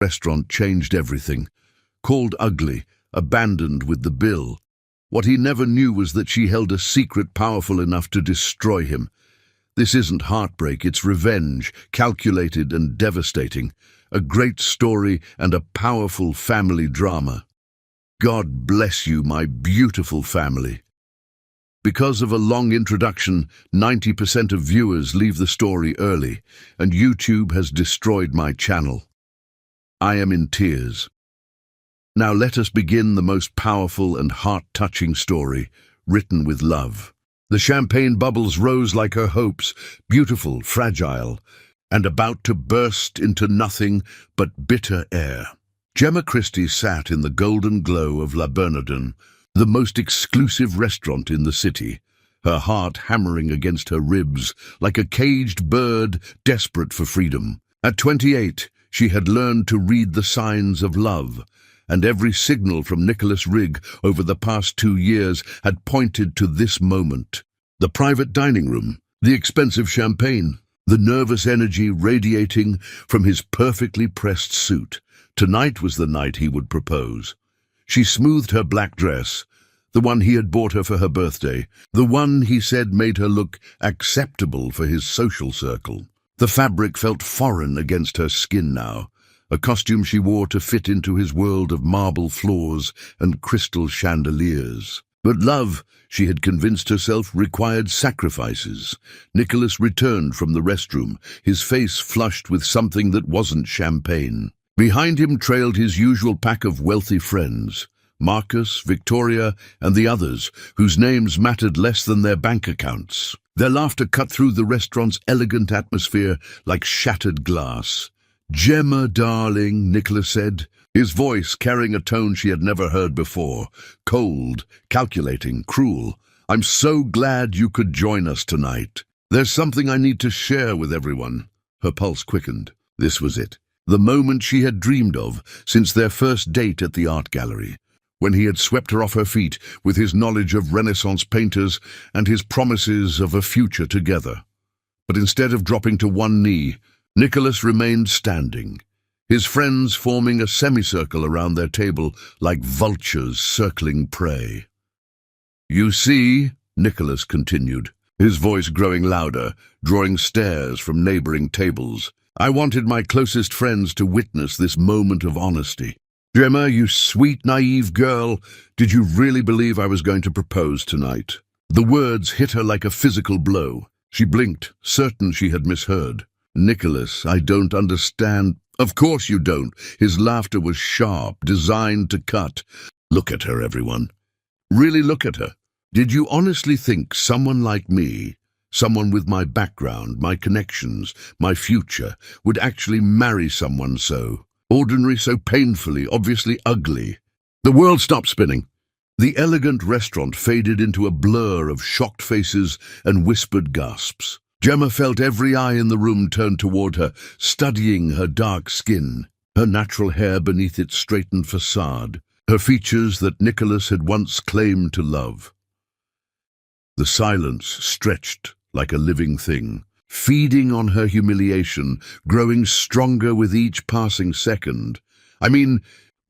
Restaurant changed everything. Called ugly, abandoned with the bill. What he never knew was that she held a secret powerful enough to destroy him. This isn't heartbreak, it's revenge, calculated and devastating. A great story and a powerful family drama. God bless you, my beautiful family. Because of a long introduction, 90% of viewers leave the story early, and YouTube has destroyed my channel. I am in tears. Now let us begin the most powerful and heart-touching story, written with love. The champagne bubbles rose like her hopes, beautiful, fragile, and about to burst into nothing but bitter air. Gemma Christie sat in the golden glow of La Bernardin, the most exclusive restaurant in the city, her heart hammering against her ribs like a caged bird desperate for freedom. At 28, she had learned to read the signs of love, and every signal from Nicholas Rigg over the past 2 years had pointed to this moment. The private dining room, the expensive champagne, the nervous energy radiating from his perfectly pressed suit. Tonight was the night he would propose. She smoothed her black dress, the one he had bought her for her birthday, the one he said made her look acceptable for his social circle. The fabric felt foreign against her skin now, a costume she wore to fit into his world of marble floors and crystal chandeliers. But love, she had convinced herself, required sacrifices. Nicholas returned from the restroom, his face flushed with something that wasn't champagne. Behind him trailed his usual pack of wealthy friends, Marcus, Victoria, and the others, whose names mattered less than their bank accounts. Their laughter cut through the restaurant's elegant atmosphere like shattered glass. "Gemma, darling," Nicholas said, his voice carrying a tone she had never heard before, cold, calculating, cruel. "I'm so glad you could join us tonight. There's something I need to share with everyone." Her pulse quickened. This was it. The moment she had dreamed of since their first date at the art gallery, when he had swept her off her feet with his knowledge of Renaissance painters and his promises of a future together. But instead of dropping to one knee, Nicholas remained standing, his friends forming a semicircle around their table like vultures circling prey. "You see," Nicholas continued, his voice growing louder, drawing stares from neighboring tables, "I wanted my closest friends to witness this moment of honesty. Gemma, you sweet, naive girl, did you really believe I was going to propose tonight?" The words hit her like a physical blow. She blinked, certain she had misheard. "Nicholas, I don't understand." "Of course you don't." His laughter was sharp, designed to cut. "Look at her, everyone. Really look at her. Did you honestly think someone like me, someone with my background, my connections, my future, would actually marry someone so ordinary, so painfully, obviously ugly?" The world stopped spinning. The elegant restaurant faded into a blur of shocked faces and whispered gasps. Gemma felt every eye in the room turn toward her, studying her dark skin, her natural hair beneath its straightened facade, her features that Nicholas had once claimed to love. The silence stretched like a living thing, feeding on her humiliation, growing stronger with each passing second. "I mean,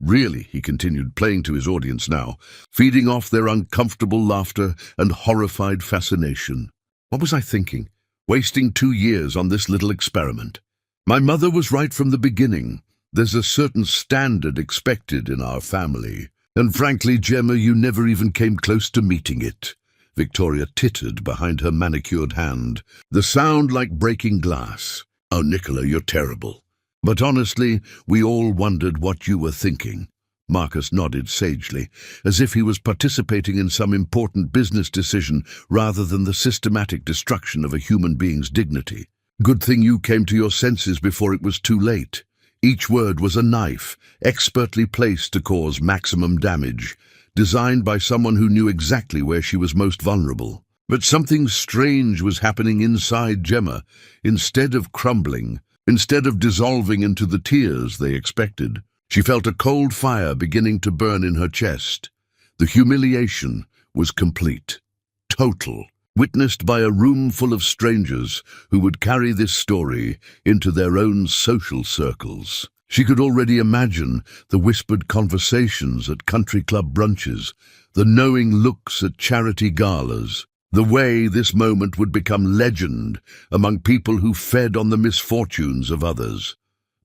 really," he continued, playing to his audience now, feeding off their uncomfortable laughter and horrified fascination. "What was I thinking? Wasting 2 years on this little experiment. My mother was right from the beginning. There's a certain standard expected in our family. And frankly, Gemma, you never even came close to meeting it." Victoria tittered behind her manicured hand, the sound like breaking glass. "Oh, Nicola, you're terrible. But honestly, we all wondered what you were thinking." Marcus nodded sagely, as if he was participating in some important business decision rather than the systematic destruction of a human being's dignity. "Good thing you came to your senses before it was too late." Each word was a knife, expertly placed to cause maximum damage, designed by someone who knew exactly where she was most vulnerable. But something strange was happening inside Gemma. Instead of crumbling, instead of dissolving into the tears they expected, she felt a cold fire beginning to burn in her chest. The humiliation was complete, total, witnessed by a room full of strangers who would carry this story into their own social circles. She could already imagine the whispered conversations at country club brunches, the knowing looks at charity galas, the way this moment would become legend among people who fed on the misfortunes of others.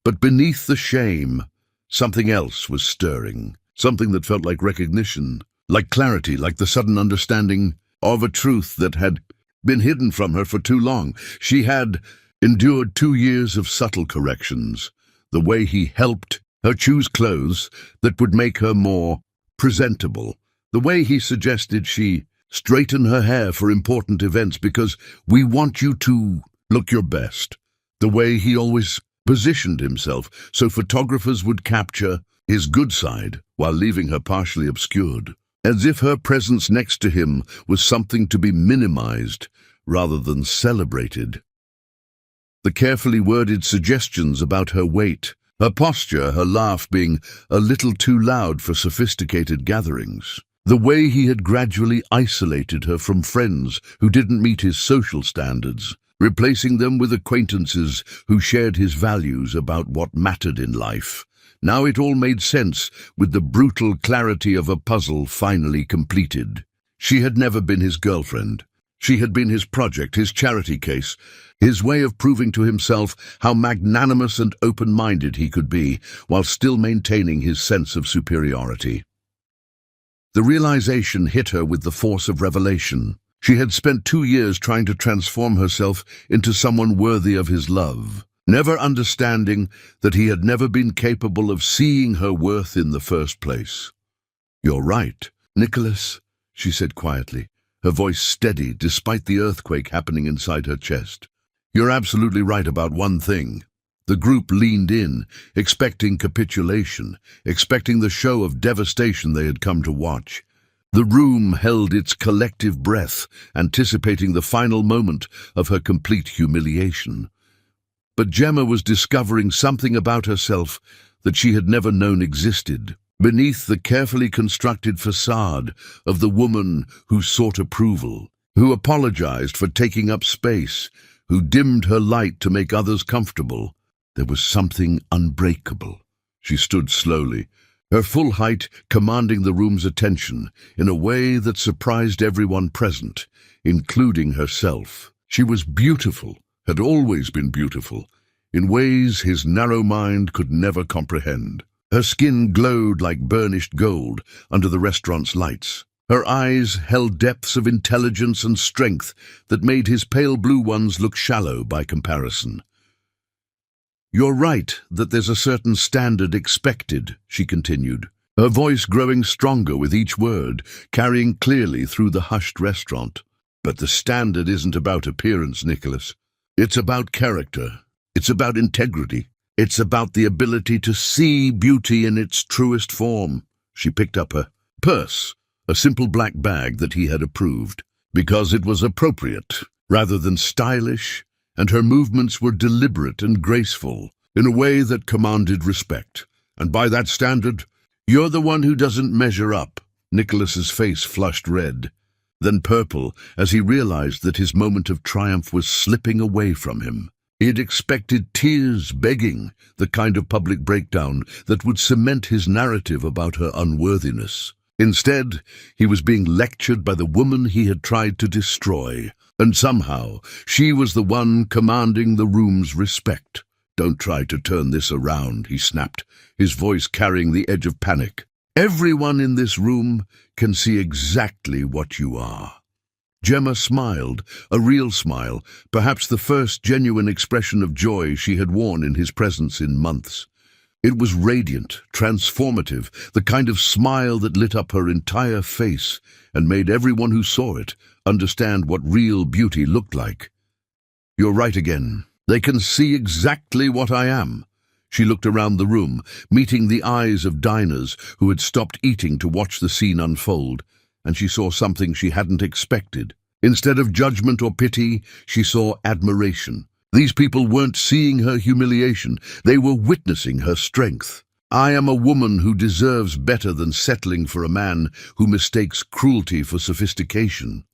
But beneath the shame, something else was stirring, something that felt like recognition, like clarity, like the sudden understanding of a truth that had been hidden from her for too long. She had endured 2 years of subtle corrections, the way he helped her choose clothes that would make her more presentable, the way he suggested she straighten her hair for important events because we want you to look your best, the way he always positioned himself so photographers would capture his good side while leaving her partially obscured, as if her presence next to him was something to be minimized rather than celebrated. The carefully worded suggestions about her weight, her posture, her laugh being a little too loud for sophisticated gatherings, the way he had gradually isolated her from friends who didn't meet his social standards, replacing them with acquaintances who shared his values about what mattered in life. Now it all made sense, with the brutal clarity of a puzzle finally completed. She had never been his girlfriend. She had been his project, his charity case, his way of proving to himself how magnanimous and open-minded he could be, while still maintaining his sense of superiority. The realization hit her with the force of revelation. She had spent 2 years trying to transform herself into someone worthy of his love, never understanding that he had never been capable of seeing her worth in the first place. "You're right, Nicholas," she said quietly, her voice steady despite the earthquake happening inside her chest. "You're absolutely right about one thing." The group leaned in, expecting capitulation, expecting the show of devastation they had come to watch. The room held its collective breath, anticipating the final moment of her complete humiliation. But Gemma was discovering something about herself that she had never known existed. Beneath the carefully constructed facade of the woman who sought approval, who apologized for taking up space, who dimmed her light to make others comfortable, there was something unbreakable. She stood slowly, her full height commanding the room's attention in a way that surprised everyone present, including herself. She was beautiful, had always been beautiful, in ways his narrow mind could never comprehend. Her skin glowed like burnished gold under the restaurant's lights. Her eyes held depths of intelligence and strength that made his pale blue ones look shallow by comparison. "You're right that there's a certain standard expected," she continued, her voice growing stronger with each word, carrying clearly through the hushed restaurant. "But the standard isn't about appearance, Nicholas. It's about character. It's about integrity. It's about the ability to see beauty in its truest form." She picked up her purse, a simple black bag that he had approved, because it was appropriate rather than stylish, and her movements were deliberate and graceful in a way that commanded respect. "And by that standard, you're the one who doesn't measure up." Nicholas's face flushed red, then purple, as he realized that his moment of triumph was slipping away from him. He had expected tears, begging, the kind of public breakdown that would cement his narrative about her unworthiness. Instead, he was being lectured by the woman he had tried to destroy, and somehow she was the one commanding the room's respect. "Don't try to turn this around," he snapped, his voice carrying the edge of panic. "Everyone in this room can see exactly what you are." Gemma smiled, a real smile, perhaps the first genuine expression of joy she had worn in his presence in months. It was radiant, transformative, the kind of smile that lit up her entire face and made everyone who saw it understand what real beauty looked like. "You're right again. They can see exactly what I am." She looked around the room, meeting the eyes of diners who had stopped eating to watch the scene unfold, and she saw something she hadn't expected. Instead of judgment or pity, she saw admiration. These people weren't seeing her humiliation, they were witnessing her strength. "I am a woman who deserves better than settling for a man who mistakes cruelty for sophistication."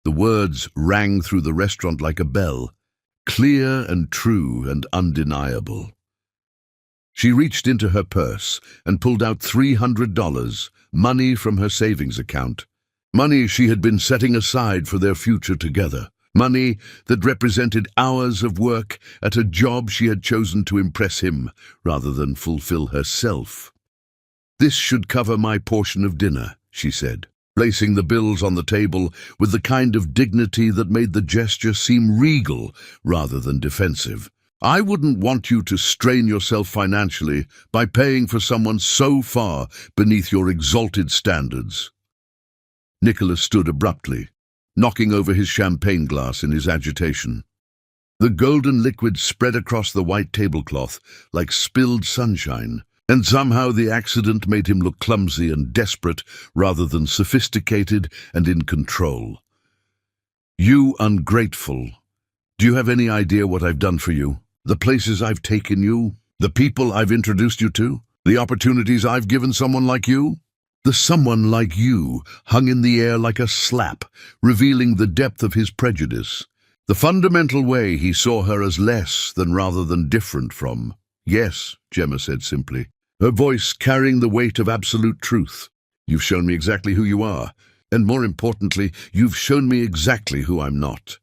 The words rang through the restaurant like a bell, clear and true and undeniable. She reached into her purse and pulled out $300, money from her savings account. Money she had been setting aside for their future together. Money that represented hours of work at a job she had chosen to impress him rather than fulfill herself. "This should cover my portion of dinner," she said, placing the bills on the table with the kind of dignity that made the gesture seem regal rather than defensive. "I wouldn't want you to strain yourself financially by paying for someone so far beneath your exalted standards." Nicholas stood abruptly, knocking over his champagne glass in his agitation. The golden liquid spread across the white tablecloth like spilled sunshine, and somehow the accident made him look clumsy and desperate rather than sophisticated and in control. "You ungrateful. Do you have any idea what I've done for you? The places I've taken you? The people I've introduced you to? The opportunities I've given someone like you?" The someone like you hung in the air like a slap, revealing the depth of his prejudice. The fundamental way he saw her as less than rather than different from. "Yes," Gemma said simply, her voice carrying the weight of absolute truth. "You've shown me exactly who you are, and more importantly, you've shown me exactly who I'm not."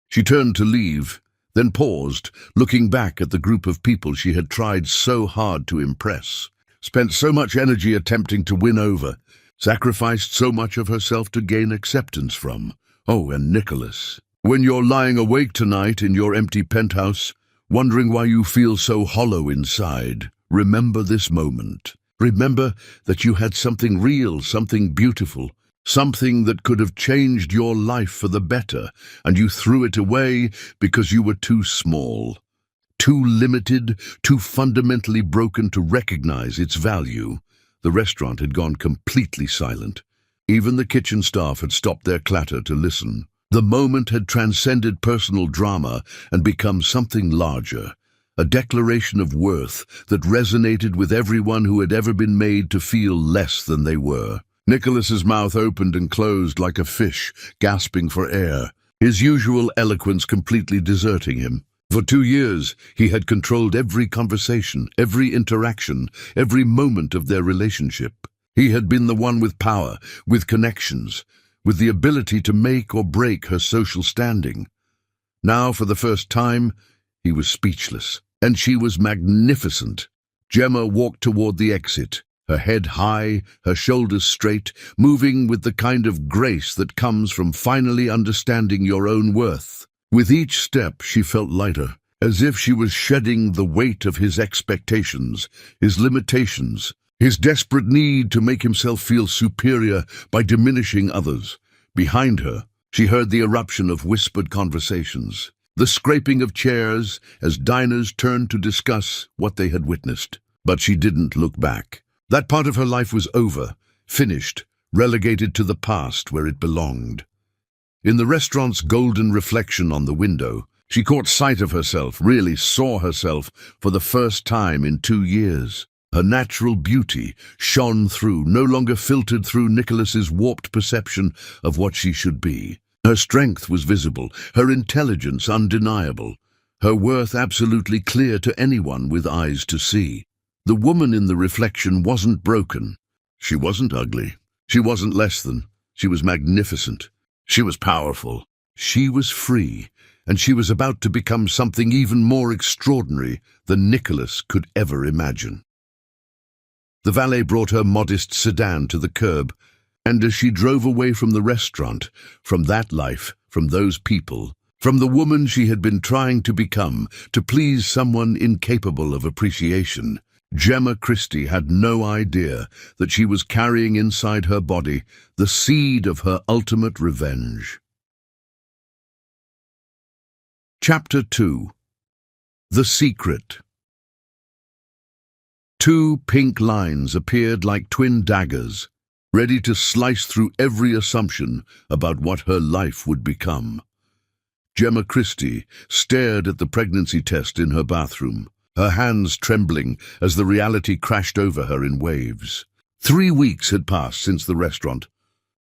She turned to leave, then paused, looking back at the group of people she had tried so hard to impress, spent so much energy attempting to win over, sacrificed so much of herself to gain acceptance from. Oh, and Nicholas. When you're lying awake tonight in your empty penthouse, wondering why you feel so hollow inside, remember this moment. Remember that you had something real, something beautiful, something that could have changed your life for the better, and you threw it away because you were too small, too limited, too fundamentally broken to recognize its value. The restaurant had gone completely silent. Even the kitchen staff had stopped their clatter to listen. The moment had transcended personal drama and become something larger, a declaration of worth that resonated with everyone who had ever been made to feel less than they were. Nicholas's mouth opened and closed like a fish, gasping for air, his usual eloquence completely deserting him. For 2 years, he had controlled every conversation, every interaction, every moment of their relationship. He had been the one with power, with connections, with the ability to make or break her social standing. Now, for the first time, he was speechless, and she was magnificent. Gemma walked toward the exit, her head high, her shoulders straight, moving with the kind of grace that comes from finally understanding your own worth. With each step, she felt lighter, as if she was shedding the weight of his expectations, his limitations, his desperate need to make himself feel superior by diminishing others. Behind her, she heard the eruption of whispered conversations, the scraping of chairs as diners turned to discuss what they had witnessed. But she didn't look back. That part of her life was over, finished, relegated to the past where it belonged. In the restaurant's golden reflection on the window, she caught sight of herself, really saw herself for the first time in 2 years. Her natural beauty shone through, no longer filtered through Nicholas's warped perception of what she should be. Her strength was visible, her intelligence undeniable, her worth absolutely clear to anyone with eyes to see. The woman in the reflection wasn't broken. She wasn't ugly. She wasn't less than. She was magnificent. She was powerful. She was free, and she was about to become something even more extraordinary than Nicholas could ever imagine. The valet brought her modest sedan to the curb, and as she drove away from the restaurant, from that life, from those people, from the woman she had been trying to become, to please someone incapable of appreciation, Gemma Christie had no idea that she was carrying inside her body the seed of her ultimate revenge. Chapter 2. The Secret. 2 pink lines appeared like twin daggers, ready to slice through every assumption about what her life would become. Gemma Christie stared at the pregnancy test in her bathroom, her hands trembling as the reality crashed over her in waves. 3 weeks had passed since the restaurant.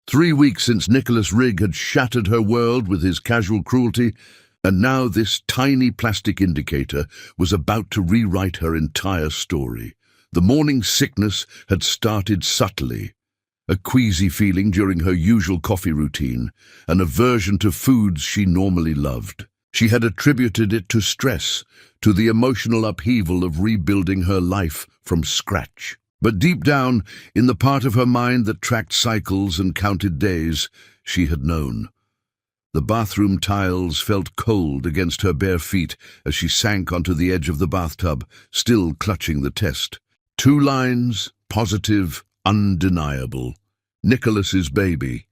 3 weeks since Nicholas Rigg had shattered her world with his casual cruelty, And now this tiny plastic indicator was about to rewrite her entire story. The morning sickness had started subtly. A queasy feeling during her usual coffee routine, an aversion to foods she normally loved. She had attributed it to stress, to the emotional upheaval of rebuilding her life from scratch. But deep down, in the part of her mind that tracked cycles and counted days, she had known. The bathroom tiles felt cold against her bare feet as she sank onto the edge of the bathtub, still clutching the test. 2 lines, positive, undeniable. Nicholas's baby.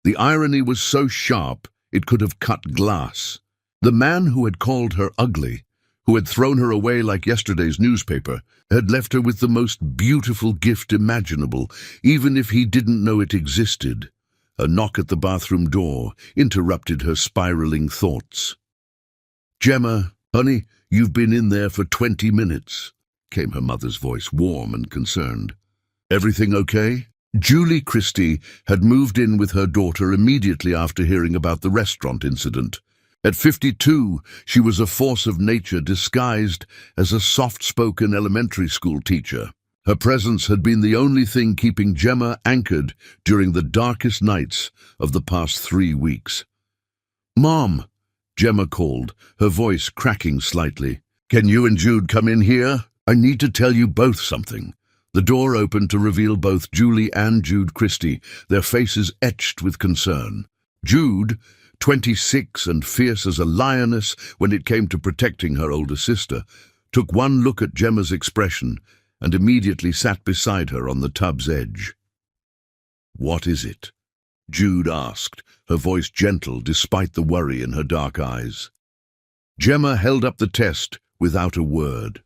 The irony was so sharp it could have cut glass. The man who had called her ugly, who had thrown her away like yesterday's newspaper, had left her with the most beautiful gift imaginable, even if he didn't know it existed. A knock at the bathroom door interrupted her spiraling thoughts. "Gemma, honey, you've been in there for 20 minutes, came her mother's voice, warm and concerned. "Everything okay?" Julie Christie had moved in with her daughter immediately after hearing about the restaurant incident. At 52, she was a force of nature disguised as a soft-spoken elementary school teacher. Her presence had been the only thing keeping Gemma anchored during the darkest nights of the past 3 weeks. "Mom," Gemma called, her voice cracking slightly. "Can you and Jude come in here? I need to tell you both something." The door opened to reveal both Julie and Jude Christie, their faces etched with concern. Jude, 26 and fierce as a lioness when it came to protecting her older sister, took one look at Gemma's expression and immediately sat beside her on the tub's edge. "What is it?" Jude asked, her voice gentle despite the worry in her dark eyes. Gemma held up the test without a word.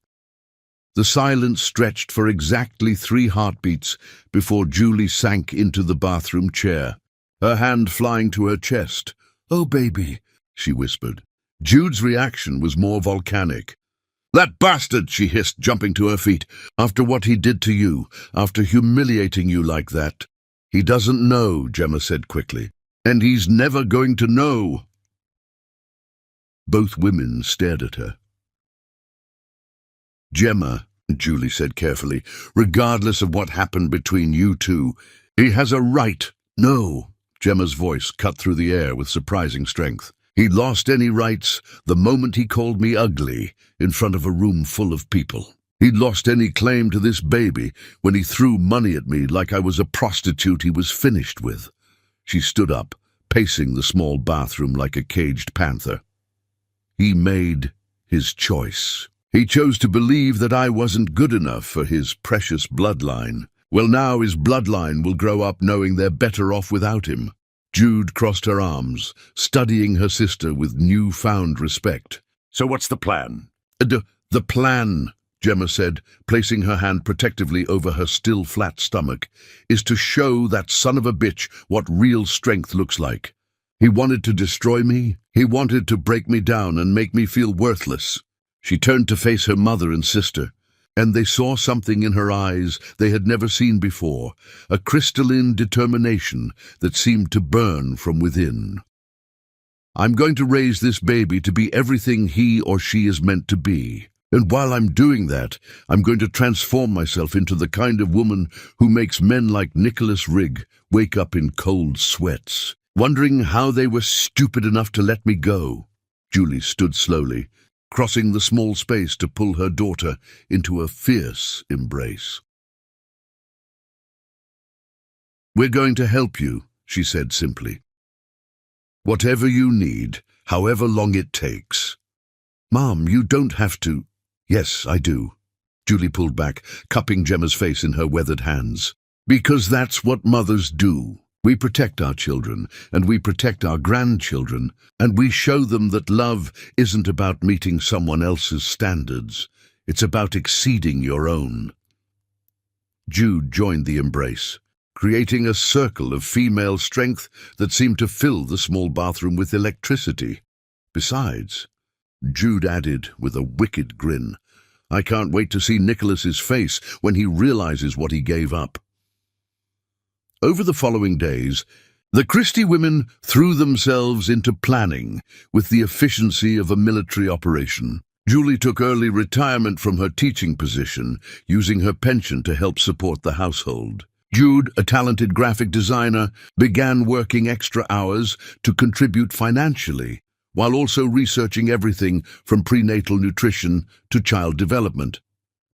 The silence stretched for exactly 3 heartbeats before Julie sank into the bathroom chair, her hand flying to her chest. "Oh, baby," she whispered. Jude's reaction was more volcanic. "That bastard," she hissed, jumping to her feet. "After what he did to you, after humiliating you like that." "He doesn't know," Gemma said quickly. "And he's never going to know." Both women stared at her. "Gemma," Julie said carefully, "regardless of what happened between you two, he has a right." "No," Gemma's voice cut through the air with surprising strength. "He lost any rights the moment he called me ugly in front of a room full of people. He lost any claim to this baby when he threw money at me like I was a prostitute he was finished with." She stood up, pacing the small bathroom like a caged panther. "He made his choice. He chose to believe that I wasn't good enough for his precious bloodline. Well, now his bloodline will grow up knowing they're better off without him." Jude crossed her arms, studying her sister with newfound respect. "So what's the plan?" The plan," Gemma said, placing her hand protectively over her still flat stomach, "is to show that son of a bitch what real strength looks like. He wanted to destroy me. He wanted to break me down and make me feel worthless." She turned to face her mother and sister, and they saw something in her eyes they had never seen before, a crystalline determination that seemed to burn from within. "I'm going to raise this baby to be everything he or she is meant to be. And while I'm doing that, I'm going to transform myself into the kind of woman who makes men like Nicholas Rigg wake up in cold sweats, wondering how they were stupid enough to let me go." Julie stood slowly, crossing the small space to pull her daughter into a fierce embrace. "We're going to help you," she said simply. "Whatever you need, however long it takes." "Mom, you don't have to." "Yes, I do." Julie pulled back, cupping Gemma's face in her weathered hands. "Because that's what mothers do. We protect our children, and we protect our grandchildren, and we show them that love isn't about meeting someone else's standards. It's about exceeding your own." Jude joined the embrace, creating a circle of female strength that seemed to fill the small bathroom with electricity. Besides, Jude added with a wicked grin, "I can't wait to see Nicholas's face when he realizes what he gave up." Over the following days, The Christie women threw themselves into planning with the efficiency of a military operation. Julie took early retirement from her teaching position, using her pension to help support the household. Jude, a talented graphic designer, began working extra hours to contribute financially, while also researching everything from prenatal nutrition to child development.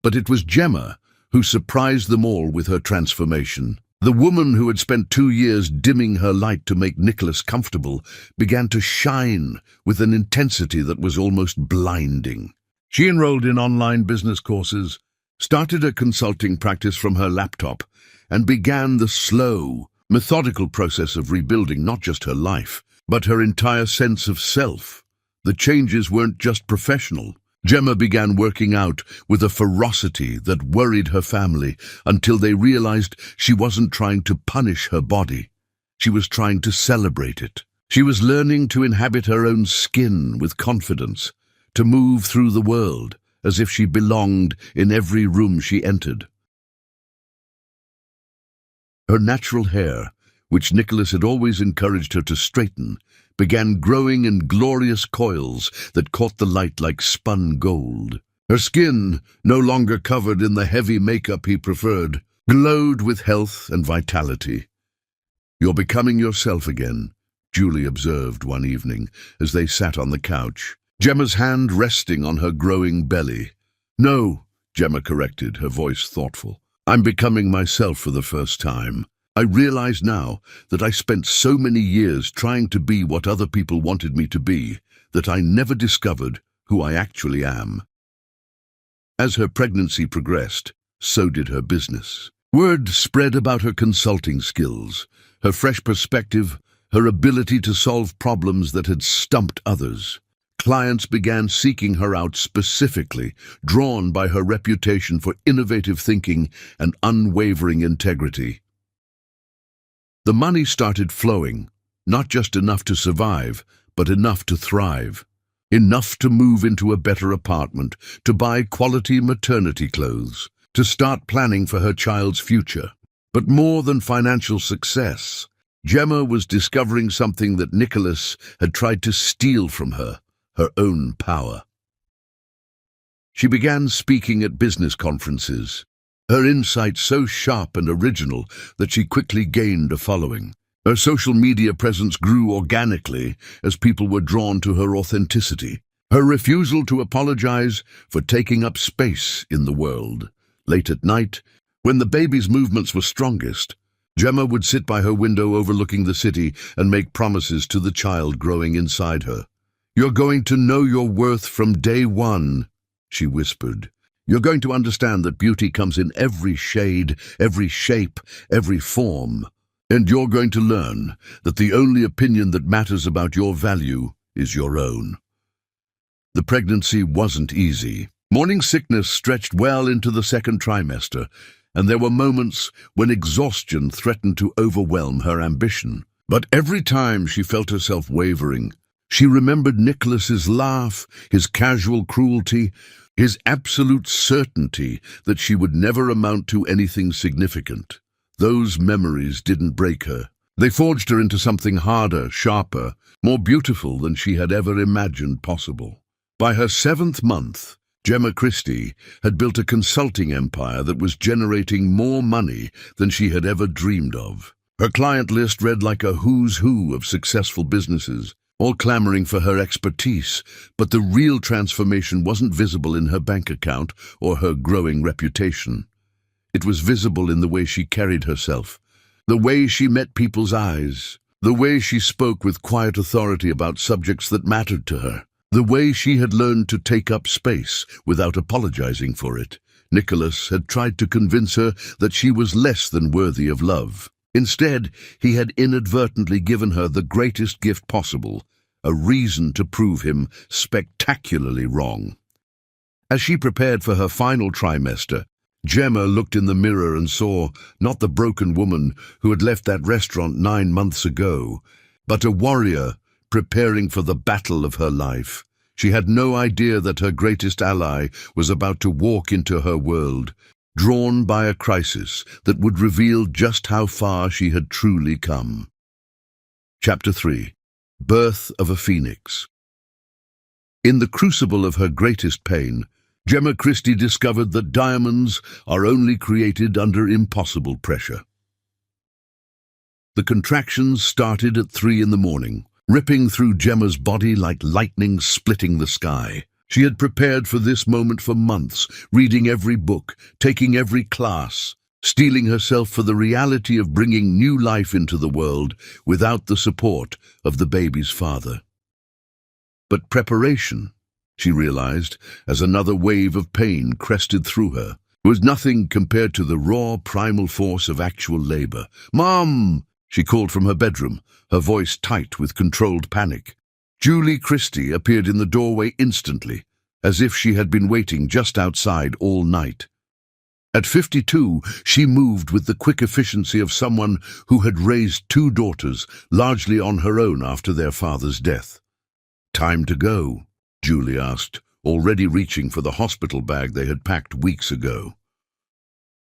But it was Gemma who surprised them all with her transformation. The woman who had spent 2 years dimming her light to make Nicholas comfortable began to shine with an intensity that was almost blinding. She enrolled in online business courses, started a consulting practice from her laptop, and began the slow, methodical process of rebuilding not just her life, but her entire sense of self. The changes weren't just professional. Gemma began working out with a ferocity that worried her family until they realized she wasn't trying to punish her body. She was trying to celebrate it. She was learning to inhabit her own skin with confidence, to move through the world as if she belonged in every room she entered. Her natural hair, which Nicholas had always encouraged her to straighten, began growing in glorious coils that caught the light like spun gold. Her skin, no longer covered in the heavy makeup he preferred, glowed with health and vitality. "You're becoming yourself again," Julie observed one evening as they sat on the couch, Gemma's hand resting on her growing belly. "No," Gemma corrected, her voice thoughtful. "I'm becoming myself for the first time. I realize now that I spent so many years trying to be what other people wanted me to be that I never discovered who I actually am." As her pregnancy progressed, so did her business. Word spread about her consulting skills, her fresh perspective, her ability to solve problems that had stumped others. Clients began seeking her out specifically, drawn by her reputation for innovative thinking and unwavering integrity. The money started flowing, not just enough to survive, but enough to thrive. Enough to move into a better apartment, to buy quality maternity clothes, to start planning for her child's future. But more than financial success, Gemma was discovering something that Nicholas had tried to steal from her own power. She began speaking at business conferences, her insight so sharp and original that she quickly gained a following. Her social media presence grew organically as people were drawn to her authenticity, her refusal to apologize for taking up space in the world. Late at night, when the baby's movements were strongest, Gemma would sit by her window overlooking the city and make promises to the child growing inside her. "You're going to know your worth from day one," she whispered. "You're going to understand that beauty comes in every shade, every shape, every form. And you're going to learn that the only opinion that matters about your value is your own." The pregnancy wasn't easy. Morning sickness stretched well into the second trimester, and there were moments when exhaustion threatened to overwhelm her ambition. But every time she felt herself wavering, she remembered Nicholas's laugh, his casual cruelty, his absolute certainty that she would never amount to anything significant. Those memories didn't break her. They forged her into something harder, sharper, more beautiful than she had ever imagined possible. By her 7th month, Gemma Christie had built a consulting empire that was generating more money than she had ever dreamed of. Her client list read like a who's who of successful businesses, all clamoring for her expertise, but the real transformation wasn't visible in her bank account or her growing reputation. It was visible in the way she carried herself, the way she met people's eyes, the way she spoke with quiet authority about subjects that mattered to her, the way she had learned to take up space without apologizing for it. Nicholas had tried to convince her that she was less than worthy of love. Instead, he had inadvertently given her the greatest gift possible, a reason to prove him spectacularly wrong. As she prepared for her final trimester, Gemma looked in the mirror and saw not the broken woman who had left that restaurant 9 months ago, but a warrior preparing for the battle of her life. She had no idea that her greatest ally was about to walk into her world, drawn by a crisis that would reveal just how far she had truly come. Chapter 3. Birth of a Phoenix. In the crucible of her greatest pain, Gemma Christie discovered that diamonds are only created under impossible pressure. The contractions started at 3 in the morning, ripping through Gemma's body like lightning splitting the sky. She had prepared for this moment for months, reading every book, taking every class, steeling herself for the reality of bringing new life into the world without the support of the baby's father. But preparation, she realized, as another wave of pain crested through her, was nothing compared to the raw, primal force of actual labor. "Mom!" she called from her bedroom, her voice tight with controlled panic. Julie Christie appeared in the doorway instantly, as if she had been waiting just outside all night. At 52, she moved with the quick efficiency of someone who had raised 2 daughters, largely on her own after their father's death. "Time to go?" Julie asked, already reaching for the hospital bag they had packed weeks ago.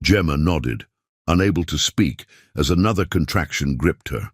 Gemma nodded, unable to speak as another contraction gripped her.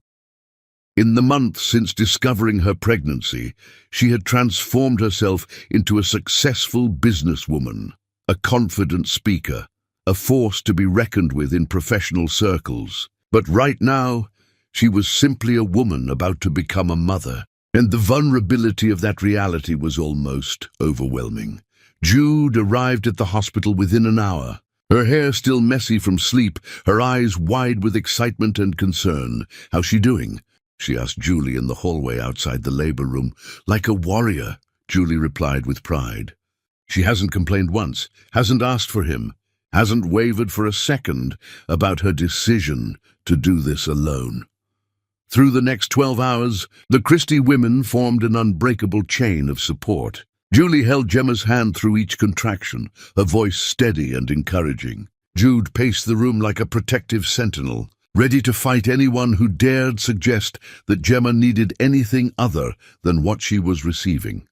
In the months since discovering her pregnancy, she had transformed herself into a successful businesswoman, a confident speaker, a force to be reckoned with in professional circles. But right now, she was simply a woman about to become a mother, and the vulnerability of that reality was almost overwhelming. Jude arrived at the hospital within an hour, her hair still messy from sleep, her eyes wide with excitement and concern. "How's she doing?" she asked Julie in the hallway outside the labor room. "Like a warrior," Julie replied with pride. "She hasn't complained once, hasn't asked for him, hasn't wavered for a second about her decision to do this alone." Through the next 12 hours, the Christie women formed an unbreakable chain of support. Julie held Gemma's hand through each contraction, her voice steady and encouraging. Jude paced the room like a protective sentinel, ready to fight anyone who dared suggest that Gemma needed anything other than what she was receiving.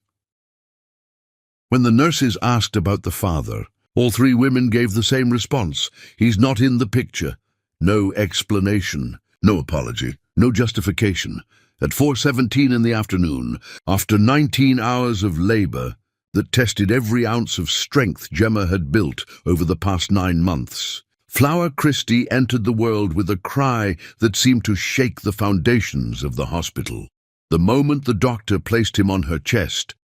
When the nurses asked about the father, all 3 women gave the same response. "He's not in the picture." No explanation, no apology, no justification. At 4:17 in the afternoon, after 19 hours of labor that tested every ounce of strength Gemma had built over the past 9 months, Flower Christie entered the world with a cry that seemed to shake the foundations of the hospital. The moment the doctor placed him on her chest,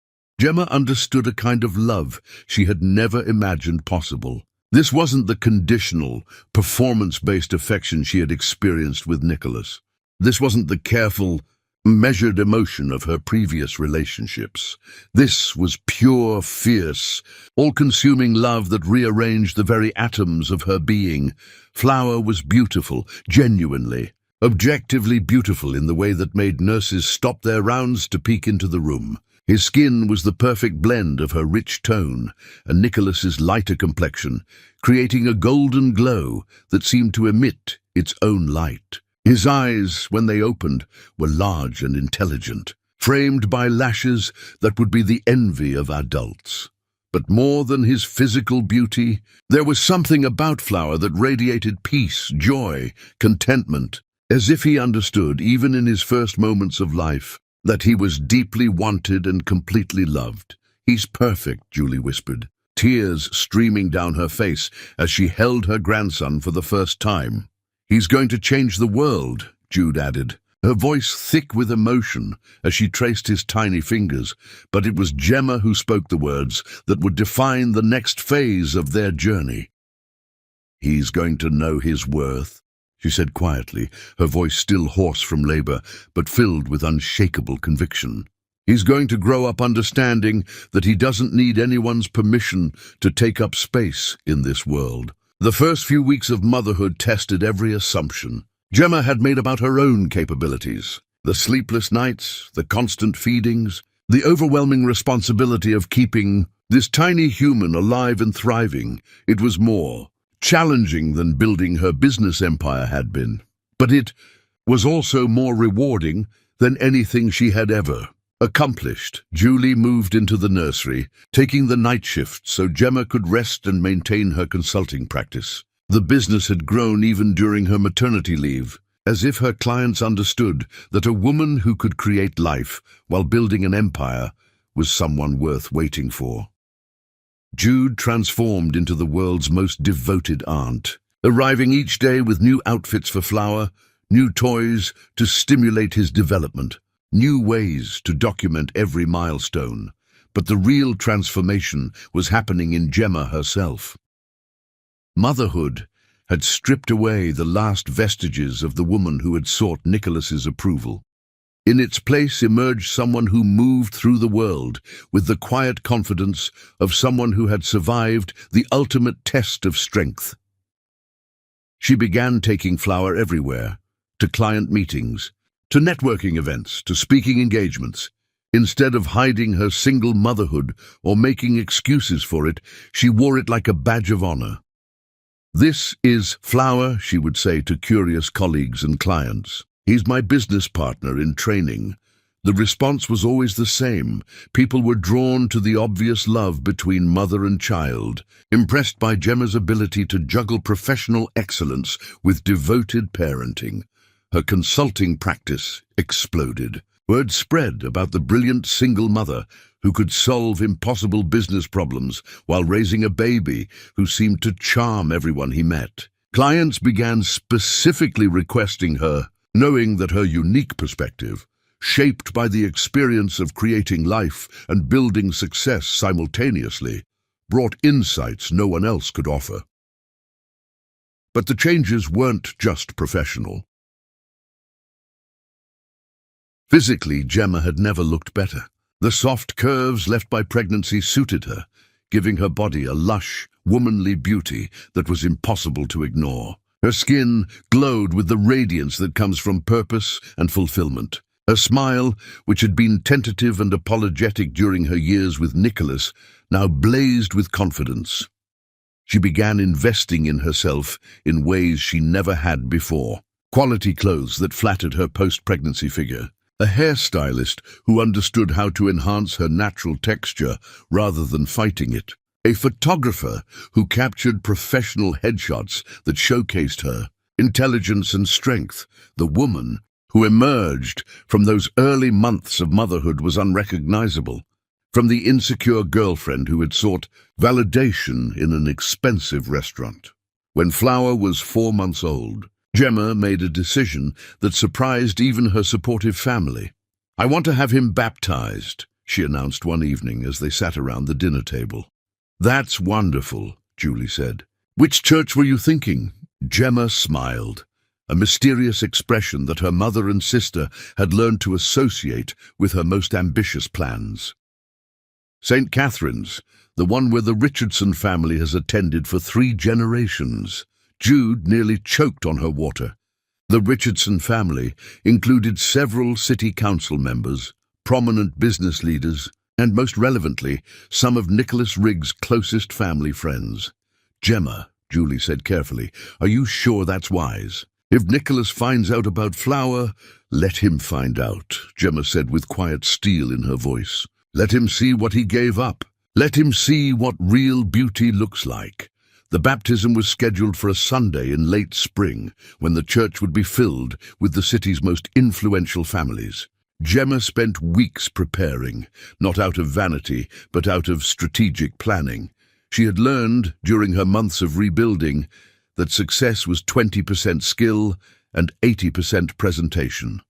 Gemma understood a kind of love she had never imagined possible. This wasn't the conditional, performance-based affection she had experienced with Nicholas. This wasn't the careful, measured emotion of her previous relationships. This was pure, fierce, all-consuming love that rearranged the very atoms of her being. Flower was beautiful, genuinely, objectively beautiful in the way that made nurses stop their rounds to peek into the room. His skin was the perfect blend of her rich tone and Nicholas's lighter complexion, creating a golden glow that seemed to emit its own light. His eyes, when they opened, were large and intelligent, framed by lashes that would be the envy of adults. But more than his physical beauty, there was something about Flower that radiated peace, joy, contentment, as if he understood, even in his first moments of life, that he was deeply wanted and completely loved. "He's perfect," Julie whispered, tears streaming down her face as she held her grandson for the first time. "He's going to change the world," Jude added, her voice thick with emotion as she traced his tiny fingers, but it was Gemma who spoke the words that would define the next phase of their journey. "He's going to know his worth," she said quietly, her voice still hoarse from labor, but filled with unshakable conviction. "He's going to grow up understanding that he doesn't need anyone's permission to take up space in this world." The first few weeks of motherhood tested every assumption Gemma had made about her own capabilities. The sleepless nights, the constant feedings, the overwhelming responsibility of keeping this tiny human alive and thriving. It was more challenging than building her business empire had been, but it was also more rewarding than anything she had ever accomplished. Julie moved into the nursery, taking the night shift so Gemma could rest and maintain her consulting practice. The business had grown even during her maternity leave, as if her clients understood that a woman who could create life while building an empire was someone worth waiting for. Jude transformed into the world's most devoted aunt, arriving each day with new outfits for Flower, new toys to stimulate his development, new ways to document every milestone. But the real transformation was happening in Gemma herself. Motherhood had stripped away the last vestiges of the woman who had sought Nicholas's approval. In its place emerged someone who moved through the world with the quiet confidence of someone who had survived the ultimate test of strength. She began taking Flower everywhere, to client meetings, to networking events, to speaking engagements. Instead of hiding her single motherhood or making excuses for it, she wore it like a badge of honor. "This is Flower," she would say to curious colleagues and clients. "He's my business partner in training." The response was always the same. People were drawn to the obvious love between mother and child, impressed by Gemma's ability to juggle professional excellence with devoted parenting. Her consulting practice exploded. Word spread about the brilliant single mother who could solve impossible business problems while raising a baby who seemed to charm everyone he met. Clients began specifically requesting her, knowing that her unique perspective, shaped by the experience of creating life and building success simultaneously, brought insights no one else could offer. But the changes weren't just professional. Physically, Gemma had never looked better. The soft curves left by pregnancy suited her, giving her body a lush, womanly beauty that was impossible to ignore. Her skin glowed with the radiance that comes from purpose and fulfillment. Her smile, which had been tentative and apologetic during her years with Nicholas, now blazed with confidence. She began investing in herself in ways she never had before. Quality clothes that flattered her post-pregnancy figure. A hairstylist who understood how to enhance her natural texture rather than fighting it. A photographer who captured professional headshots that showcased her intelligence and strength. The woman who emerged from those early months of motherhood was unrecognizable. From the insecure girlfriend who had sought validation in an expensive restaurant. When Flower was 4 months old, Gemma made a decision that surprised even her supportive family. "I want to have him baptized," she announced one evening as they sat around the dinner table. "That's wonderful," Julie said. "Which church were you thinking?" Gemma smiled, a mysterious expression that her mother and sister had learned to associate with her most ambitious plans. "St. Catherine's, the one where the Richardson family has attended for 3 generations. Jude nearly choked on her water. The Richardson family included several city council members, prominent business leaders, and most relevantly, some of Nicholas Riggs' closest family friends. "Gemma," Julie said carefully, "are you sure that's wise? If Nicholas finds out about Flower, let him find out," Gemma said with quiet steel in her voice. "Let him see what he gave up. Let him see what real beauty looks like." The baptism was scheduled for a Sunday in late spring, when the church would be filled with the city's most influential families. Gemma spent weeks preparing, not out of vanity, but out of strategic planning. She had learned, during her months of rebuilding, that success was 20% skill and 80% presentation.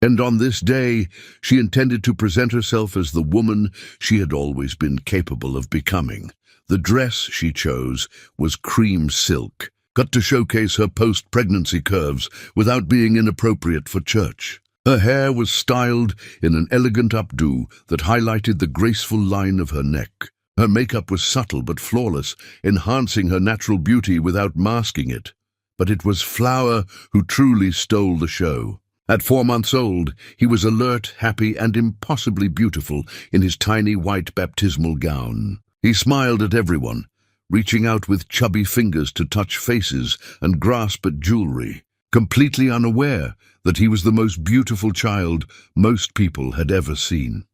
And on this day, she intended to present herself as the woman she had always been capable of becoming. The dress she chose was cream silk, cut to showcase her post-pregnancy curves without being inappropriate for church. Her hair was styled in an elegant updo that highlighted the graceful line of her neck. Her makeup was subtle but flawless, enhancing her natural beauty without masking it. But it was Flower who truly stole the show. At 4 months old, he was alert, happy, and impossibly beautiful in his tiny white baptismal gown. He smiled at everyone, reaching out with chubby fingers to touch faces and grasp at jewelry, completely unaware that he was the most beautiful child most people had ever seen.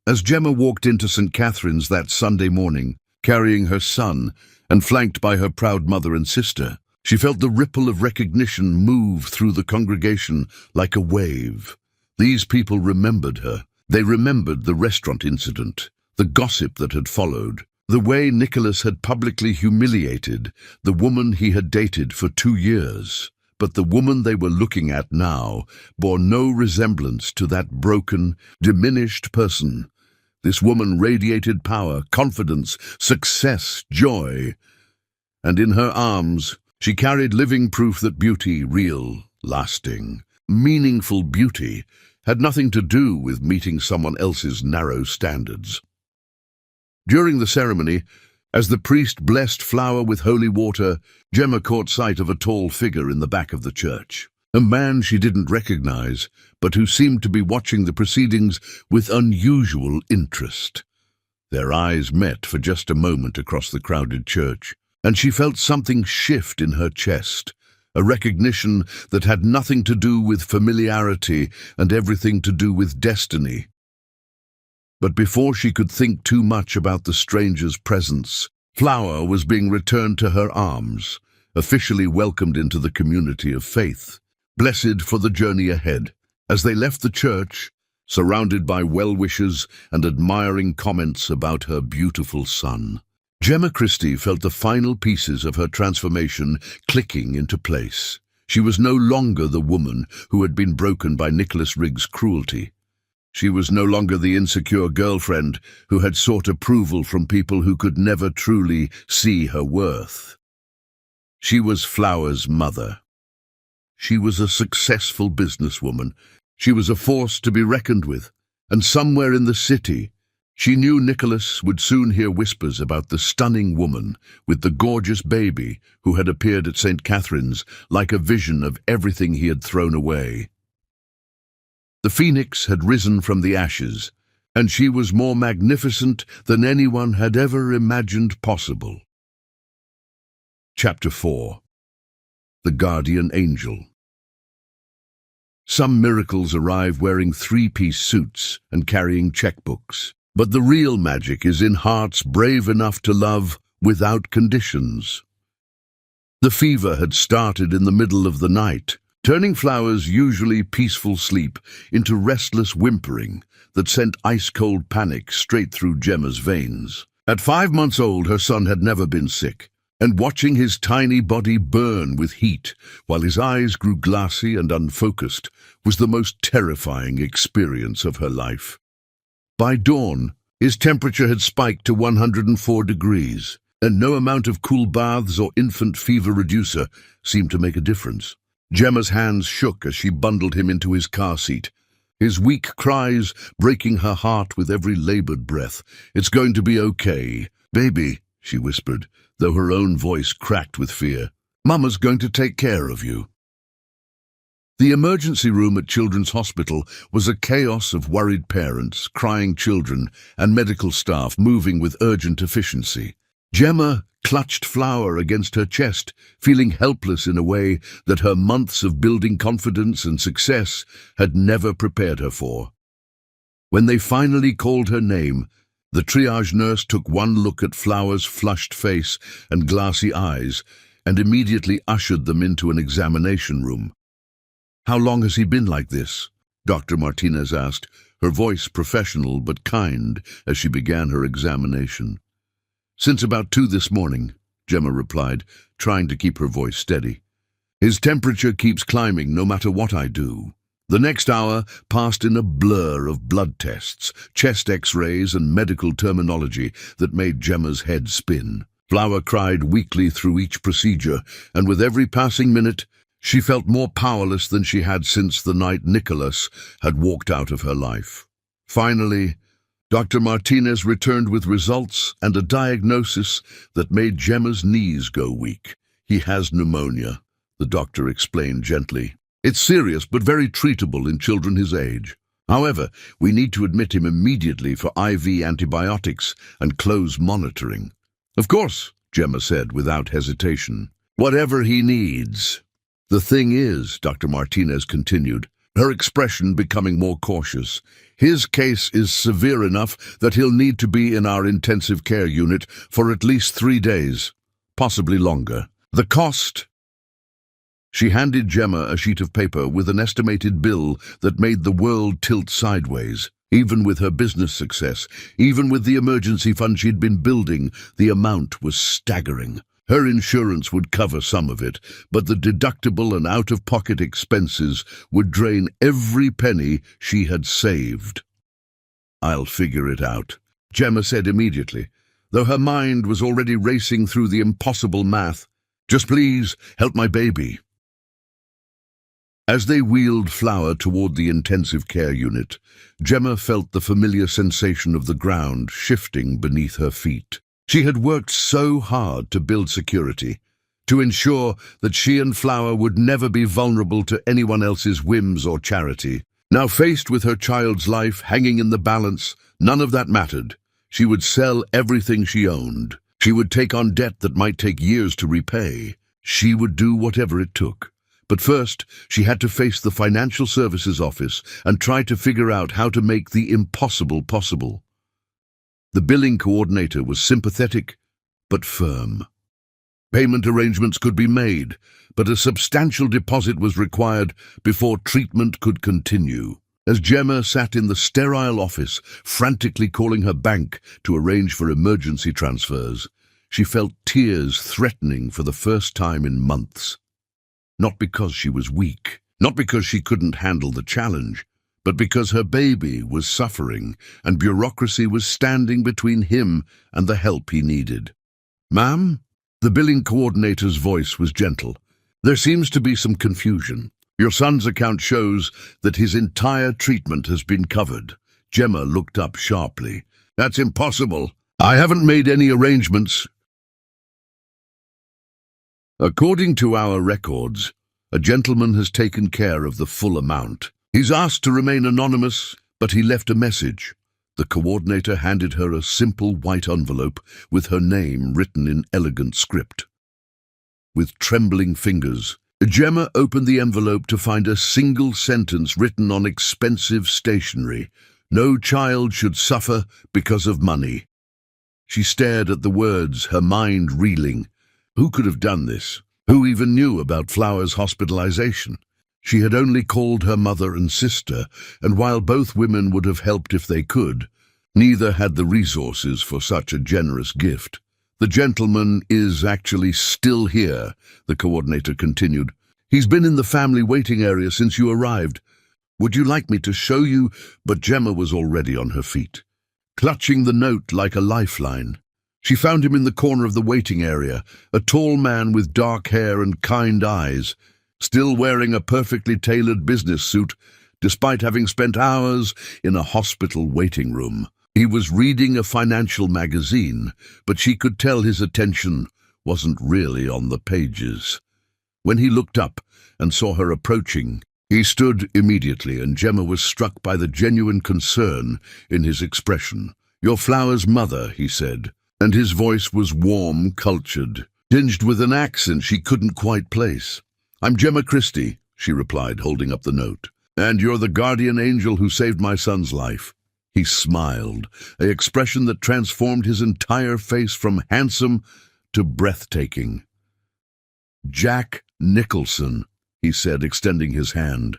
As Gemma walked into St. Catherine's that Sunday morning, carrying her son and flanked by her proud mother and sister, She felt the ripple of recognition move through the congregation like a wave. These people remembered her. They remembered the restaurant incident, the gossip that had followed, the way Nicholas had publicly humiliated the woman he had dated for 2 years. But the woman they were looking at now bore no resemblance to that broken, diminished person. This woman radiated power, confidence, success, joy. And in her arms, she carried living proof that beauty, real, lasting, meaningful beauty, had nothing to do with meeting someone else's narrow standards. During the ceremony, as the priest blessed Flower with holy water, Gemma caught sight of a tall figure in the back of the church. A man she didn't recognize, but who seemed to be watching the proceedings with unusual interest. Their eyes met for just a moment across the crowded church, and she felt something shift in her chest, a recognition that had nothing to do with familiarity and everything to do with destiny. But before she could think too much about the stranger's presence, Flower was being returned to her arms, officially welcomed into the community of faith, blessed for the journey ahead. As they left the church, surrounded by well-wishers and admiring comments about her beautiful son, Gemma Christie felt the final pieces of her transformation clicking into place. She was no longer the woman who had been broken by Nicholas Riggs' cruelty. She was no longer the insecure girlfriend who had sought approval from people who could never truly see her worth. She was Flower's mother. She was a successful businesswoman. She was a force to be reckoned with. And somewhere in the city, she knew Nicholas would soon hear whispers about the stunning woman with the gorgeous baby who had appeared at St. Catherine's like a vision of everything he had thrown away. The phoenix had risen from the ashes, and she was more magnificent than anyone had ever imagined possible. Chapter 4. The Guardian Angel. Some miracles arrive wearing 3-piece suits and carrying checkbooks, but the real magic is in hearts brave enough to love without conditions. The fever had started in the middle of the night, turning Flower's usually peaceful sleep into restless whimpering that sent ice-cold panic straight through Gemma's veins. At 5 months old, her son had never been sick, and watching his tiny body burn with heat while his eyes grew glassy and unfocused was the most terrifying experience of her life. By dawn, his temperature had spiked to 104 degrees, and no amount of cool baths or infant fever reducer seemed to make a difference. Gemma's hands shook as she bundled him into his car seat, his weak cries breaking her heart with every labored breath. "It's going to be okay, baby," she whispered, though her own voice cracked with fear. "Mama's going to take care of you." The emergency room at Children's Hospital was a chaos of worried parents, crying children, and medical staff moving with urgent efficiency. Gemma clutched Flower against her chest, feeling helpless in a way that her months of building confidence and success had never prepared her for. When they finally called her name, the triage nurse took one look at Flower's flushed face and glassy eyes and immediately ushered them into an examination room. "How long has he been like this?" Dr. Martinez asked, her voice professional but kind as she began her examination. "Since about 2 this morning," Gemma replied, trying to keep her voice steady. "His temperature keeps climbing no matter what I do." The next hour passed in a blur of blood tests, chest x-rays and medical terminology that made Gemma's head spin. Flower cried weakly through each procedure, and with every passing minute, she felt more powerless than she had since the night Nicholas had walked out of her life. Finally, Dr. Martinez returned with results and a diagnosis that made Gemma's knees go weak. "He has pneumonia," the doctor explained gently. "It's serious but very treatable in children his age. However, we need to admit him immediately for IV antibiotics and close monitoring." "Of course," Gemma said without hesitation. "Whatever he needs." "The thing is," Dr. Martinez continued, her expression becoming more cautious, "his case is severe enough that he'll need to be in our intensive care unit for at least 3 days, possibly longer. The cost She handed Gemma a sheet of paper with an estimated bill that made the world tilt sideways. Even with her business success, even with the emergency fund she'd been building, the amount was staggering. Her insurance would cover some of it, but the deductible and out-of-pocket expenses would drain every penny she had saved. "I'll figure it out," Gemma said immediately, though her mind was already racing through the impossible math. "Just please help my baby." As they wheeled Flower toward the intensive care unit, Gemma felt the familiar sensation of the ground shifting beneath her feet. She had worked so hard to build security, to ensure that she and Flower would never be vulnerable to anyone else's whims or charity. Now faced with her child's life hanging in the balance, none of that mattered. She would sell everything she owned. She would take on debt that might take years to repay. She would do whatever it took. But first, she had to face the financial services office and try to figure out how to make the impossible possible. The billing coordinator was sympathetic, but firm. Payment arrangements could be made, but a substantial deposit was required before treatment could continue. As Gemma sat in the sterile office, frantically calling her bank to arrange for emergency transfers, she felt tears threatening for the first time in months. Not because she was weak, not because she couldn't handle the challenge, but because her baby was suffering and bureaucracy was standing between him and the help he needed. "Ma'am?" The billing coordinator's voice was gentle. "There seems to be some confusion. Your son's account shows that his entire treatment has been covered." Gemma looked up sharply. "That's impossible. I haven't made any arrangements." "According to our records, a gentleman has taken care of the full amount. He's asked to remain anonymous, but he left a message." The coordinator handed her a simple white envelope with her name written in elegant script. With trembling fingers, Gemma opened the envelope to find a single sentence written on expensive stationery. "No child should suffer because of money." She stared at the words, her mind reeling. Who could have done this? Who even knew about Flower's hospitalization? She had only called her mother and sister, and while both women would have helped if they could, neither had the resources for such a generous gift. "The gentleman is actually still here," the coordinator continued. "He's been in the family waiting area since you arrived. Would you like me to show you?" But Gemma was already on her feet, clutching the note like a lifeline. She found him in the corner of the waiting area, a tall man with dark hair and kind eyes, still wearing a perfectly tailored business suit, despite having spent hours in a hospital waiting room. He was reading a financial magazine, but she could tell his attention wasn't really on the pages. When he looked up and saw her approaching, he stood immediately, and Gemma was struck by the genuine concern in his expression. "You're Flower's mother," he said, and his voice was warm, cultured, tinged with an accent she couldn't quite place. "I'm Gemma Christie," she replied, holding up the note. "And you're the guardian angel who saved my son's life." He smiled, an expression that transformed his entire face from handsome to breathtaking. "Jack Nicholson," he said, extending his hand.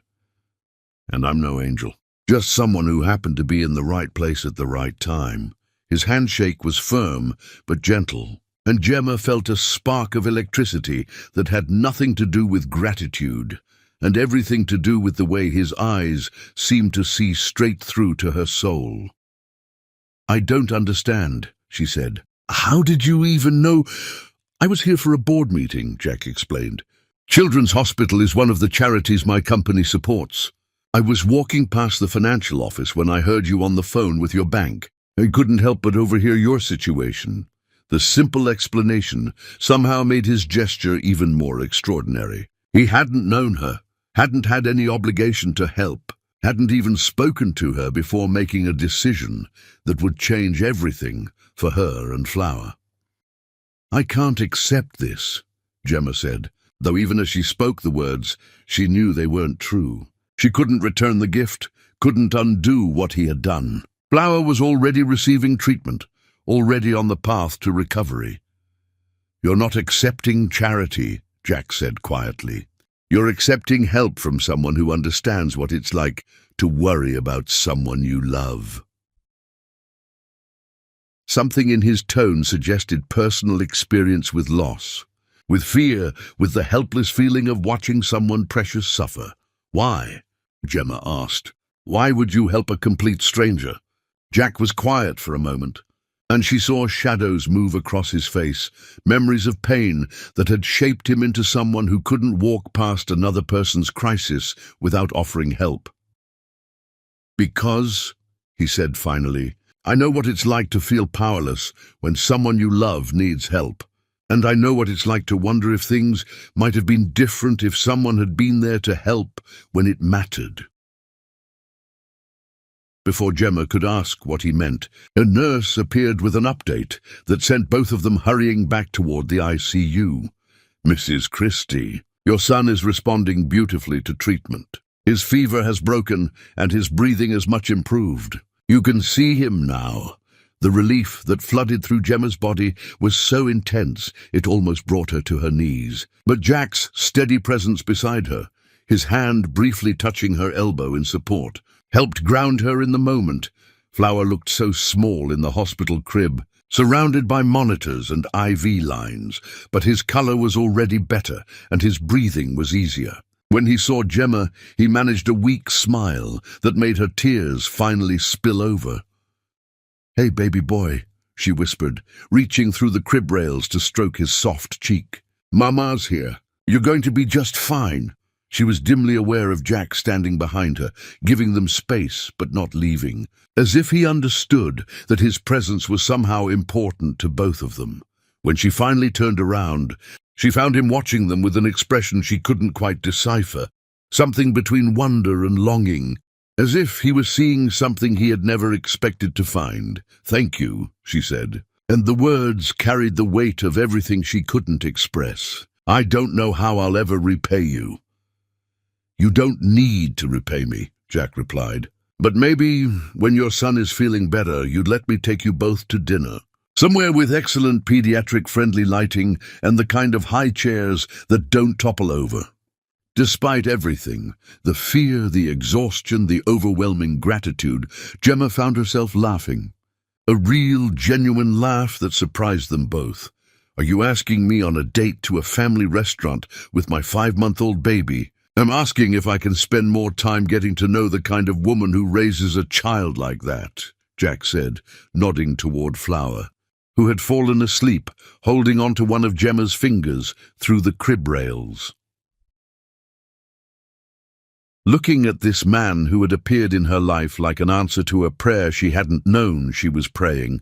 "And I'm no angel, just someone who happened to be in the right place at the right time." His handshake was firm but gentle, and Gemma felt a spark of electricity that had nothing to do with gratitude, and everything to do with the way his eyes seemed to see straight through to her soul. "I don't understand," she said. "How did you even know?" "I was here for a board meeting," Jack explained. "Children's Hospital is one of the charities my company supports. I was walking past the financial office when I heard you on the phone with your bank. I couldn't help but overhear your situation." The simple explanation somehow made his gesture even more extraordinary. He hadn't known her, hadn't had any obligation to help, hadn't even spoken to her before making a decision that would change everything for her and Flower. "I can't accept this," Gemma said, though even as she spoke the words, she knew they weren't true. She couldn't return the gift, couldn't undo what he had done. Flower was already receiving treatment, already on the path to recovery. "You're not accepting charity," Jack said quietly. You're accepting help from someone who understands what it's like to worry about someone you love. Something in his tone suggested personal experience with loss, with fear, with the helpless feeling of watching someone precious suffer. Why? Gemma asked. Why would you help a complete stranger? Jack was quiet for a moment, and she saw shadows move across his face, memories of pain that had shaped him into someone who couldn't walk past another person's crisis without offering help. Because, he said finally, I know what it's like to feel powerless when someone you love needs help. And I know what it's like to wonder if things might have been different if someone had been there to help when it mattered. Before Gemma could ask what he meant, a nurse appeared with an update that sent both of them hurrying back toward the ICU. Mrs. Christie, your son is responding beautifully to treatment. His fever has broken and his breathing is much improved. You can see him now. The relief that flooded through Gemma's body was so intense it almost brought her to her knees. But Jack's steady presence beside her, his hand briefly touching her elbow in support, helped ground her in the moment. Flower looked so small in the hospital crib, surrounded by monitors and IV lines, but his color was already better and his breathing was easier. When he saw Gemma, he managed a weak smile that made her tears finally spill over. Hey, baby boy, she whispered, reaching through the crib rails to stroke his soft cheek. Mama's here. You're going to be just fine. She was dimly aware of Jack standing behind her, giving them space but not leaving, as if he understood that his presence was somehow important to both of them. When she finally turned around, she found him watching them with an expression she couldn't quite decipher, something between wonder and longing, as if he was seeing something he had never expected to find. Thank you, she said, and the words carried the weight of everything she couldn't express. I don't know how I'll ever repay you. You don't need to repay me, Jack replied, but maybe when your son is feeling better, you'd let me take you both to dinner. Somewhere with excellent pediatric-friendly lighting and the kind of high chairs that don't topple over. Despite everything, the fear, the exhaustion, the overwhelming gratitude, Gemma found herself laughing. A real, genuine laugh that surprised them both. Are you asking me on a date to a family restaurant with my 5-month-old baby? I'm asking if I can spend more time getting to know the kind of woman who raises a child like that, Jack said, nodding toward Flower, who had fallen asleep, holding onto one of Gemma's fingers through the crib rails. Looking at this man who had appeared in her life like an answer to a prayer she hadn't known she was praying,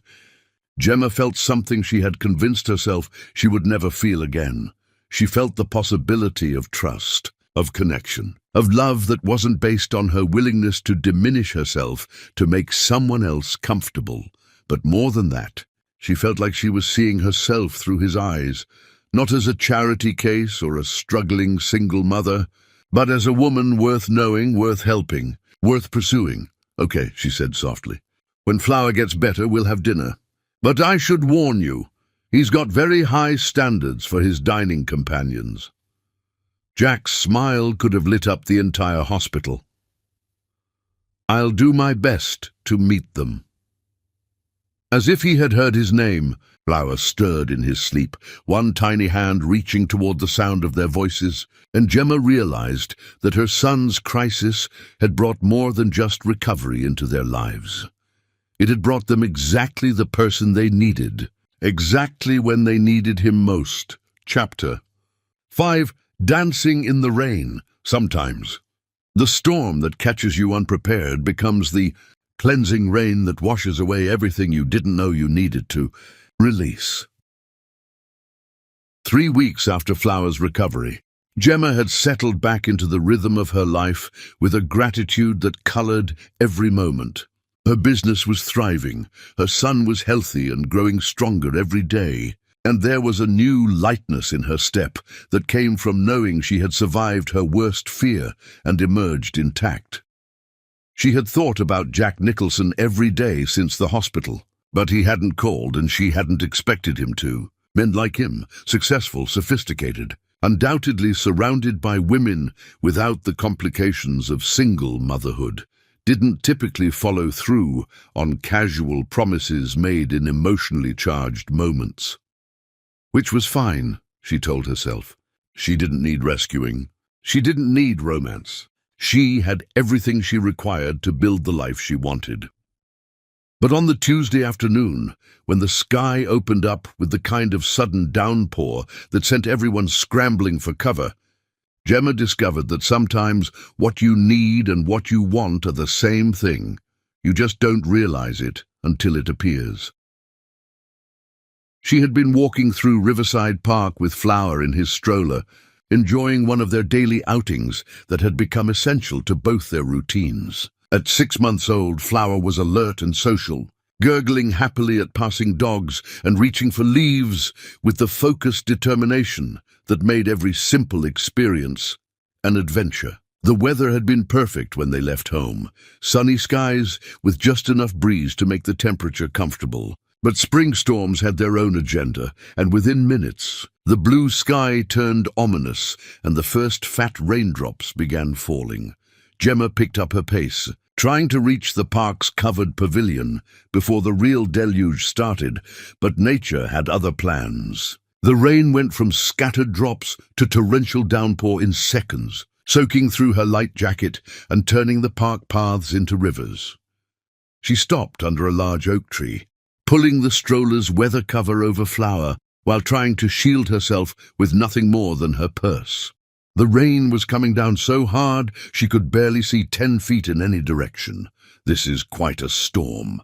Gemma felt something she had convinced herself she would never feel again. She felt the possibility of trust, of connection, of love that wasn't based on her willingness to diminish herself to make someone else comfortable. But more than that, she felt like she was seeing herself through his eyes, not as a charity case or a struggling single mother, but as a woman worth knowing, worth helping, worth pursuing. Okay, she said softly. When Flower gets better, we'll have dinner. But I should warn you, he's got very high standards for his dining companions. Jack's smile could have lit up the entire hospital. I'll do my best to meet them. As if he had heard his name, Flower stirred in his sleep, one tiny hand reaching toward the sound of their voices, and Gemma realized that her son's crisis had brought more than just recovery into their lives. It had brought them exactly the person they needed, exactly when they needed him most. Chapter 5. Dancing in the rain. Sometimes the storm that catches you unprepared becomes the cleansing rain that washes away everything you didn't know you needed to release. 3 weeks after Flower's recovery, Gemma had settled back into the rhythm of her life with a gratitude that colored every moment. Her business was thriving, her son was healthy and growing stronger every day, and there was a new lightness in her step that came from knowing she had survived her worst fear and emerged intact. She had thought about Jack Nicholson every day since the hospital, but he hadn't called and she hadn't expected him to. Men like him, successful, sophisticated. undoubtedly surrounded by women without the complications of single motherhood, didn't typically follow through on casual promises made in emotionally charged moments. Which was fine, she told herself. She didn't need rescuing. She didn't need romance. She had everything she required to build the life she wanted. But on the Tuesday afternoon, when the sky opened up with the kind of sudden downpour that sent everyone scrambling for cover, Gemma discovered that sometimes what you need and what you want are the same thing. You just don't realize it until it appears. She had been walking through Riverside Park with Flower in his stroller, enjoying one of their daily outings that had become essential to both their routines. At 6 months old, Flower was alert and social, gurgling happily at passing dogs and reaching for leaves with the focused determination that made every simple experience an adventure. The weather had been perfect when they left home, sunny skies with just enough breeze to make the temperature comfortable. But spring storms had their own agenda, and within minutes, the blue sky turned ominous and the first fat raindrops began falling. Gemma picked up her pace, trying to reach the park's covered pavilion before the real deluge started, but nature had other plans. The rain went from scattered drops to torrential downpour in seconds, soaking through her light jacket and turning the park paths into rivers. She stopped under a large oak tree, pulling the stroller's weather cover over Flower while trying to shield herself with nothing more than her purse. The rain was coming down so hard she could barely see 10 feet in any direction. "This is quite a storm."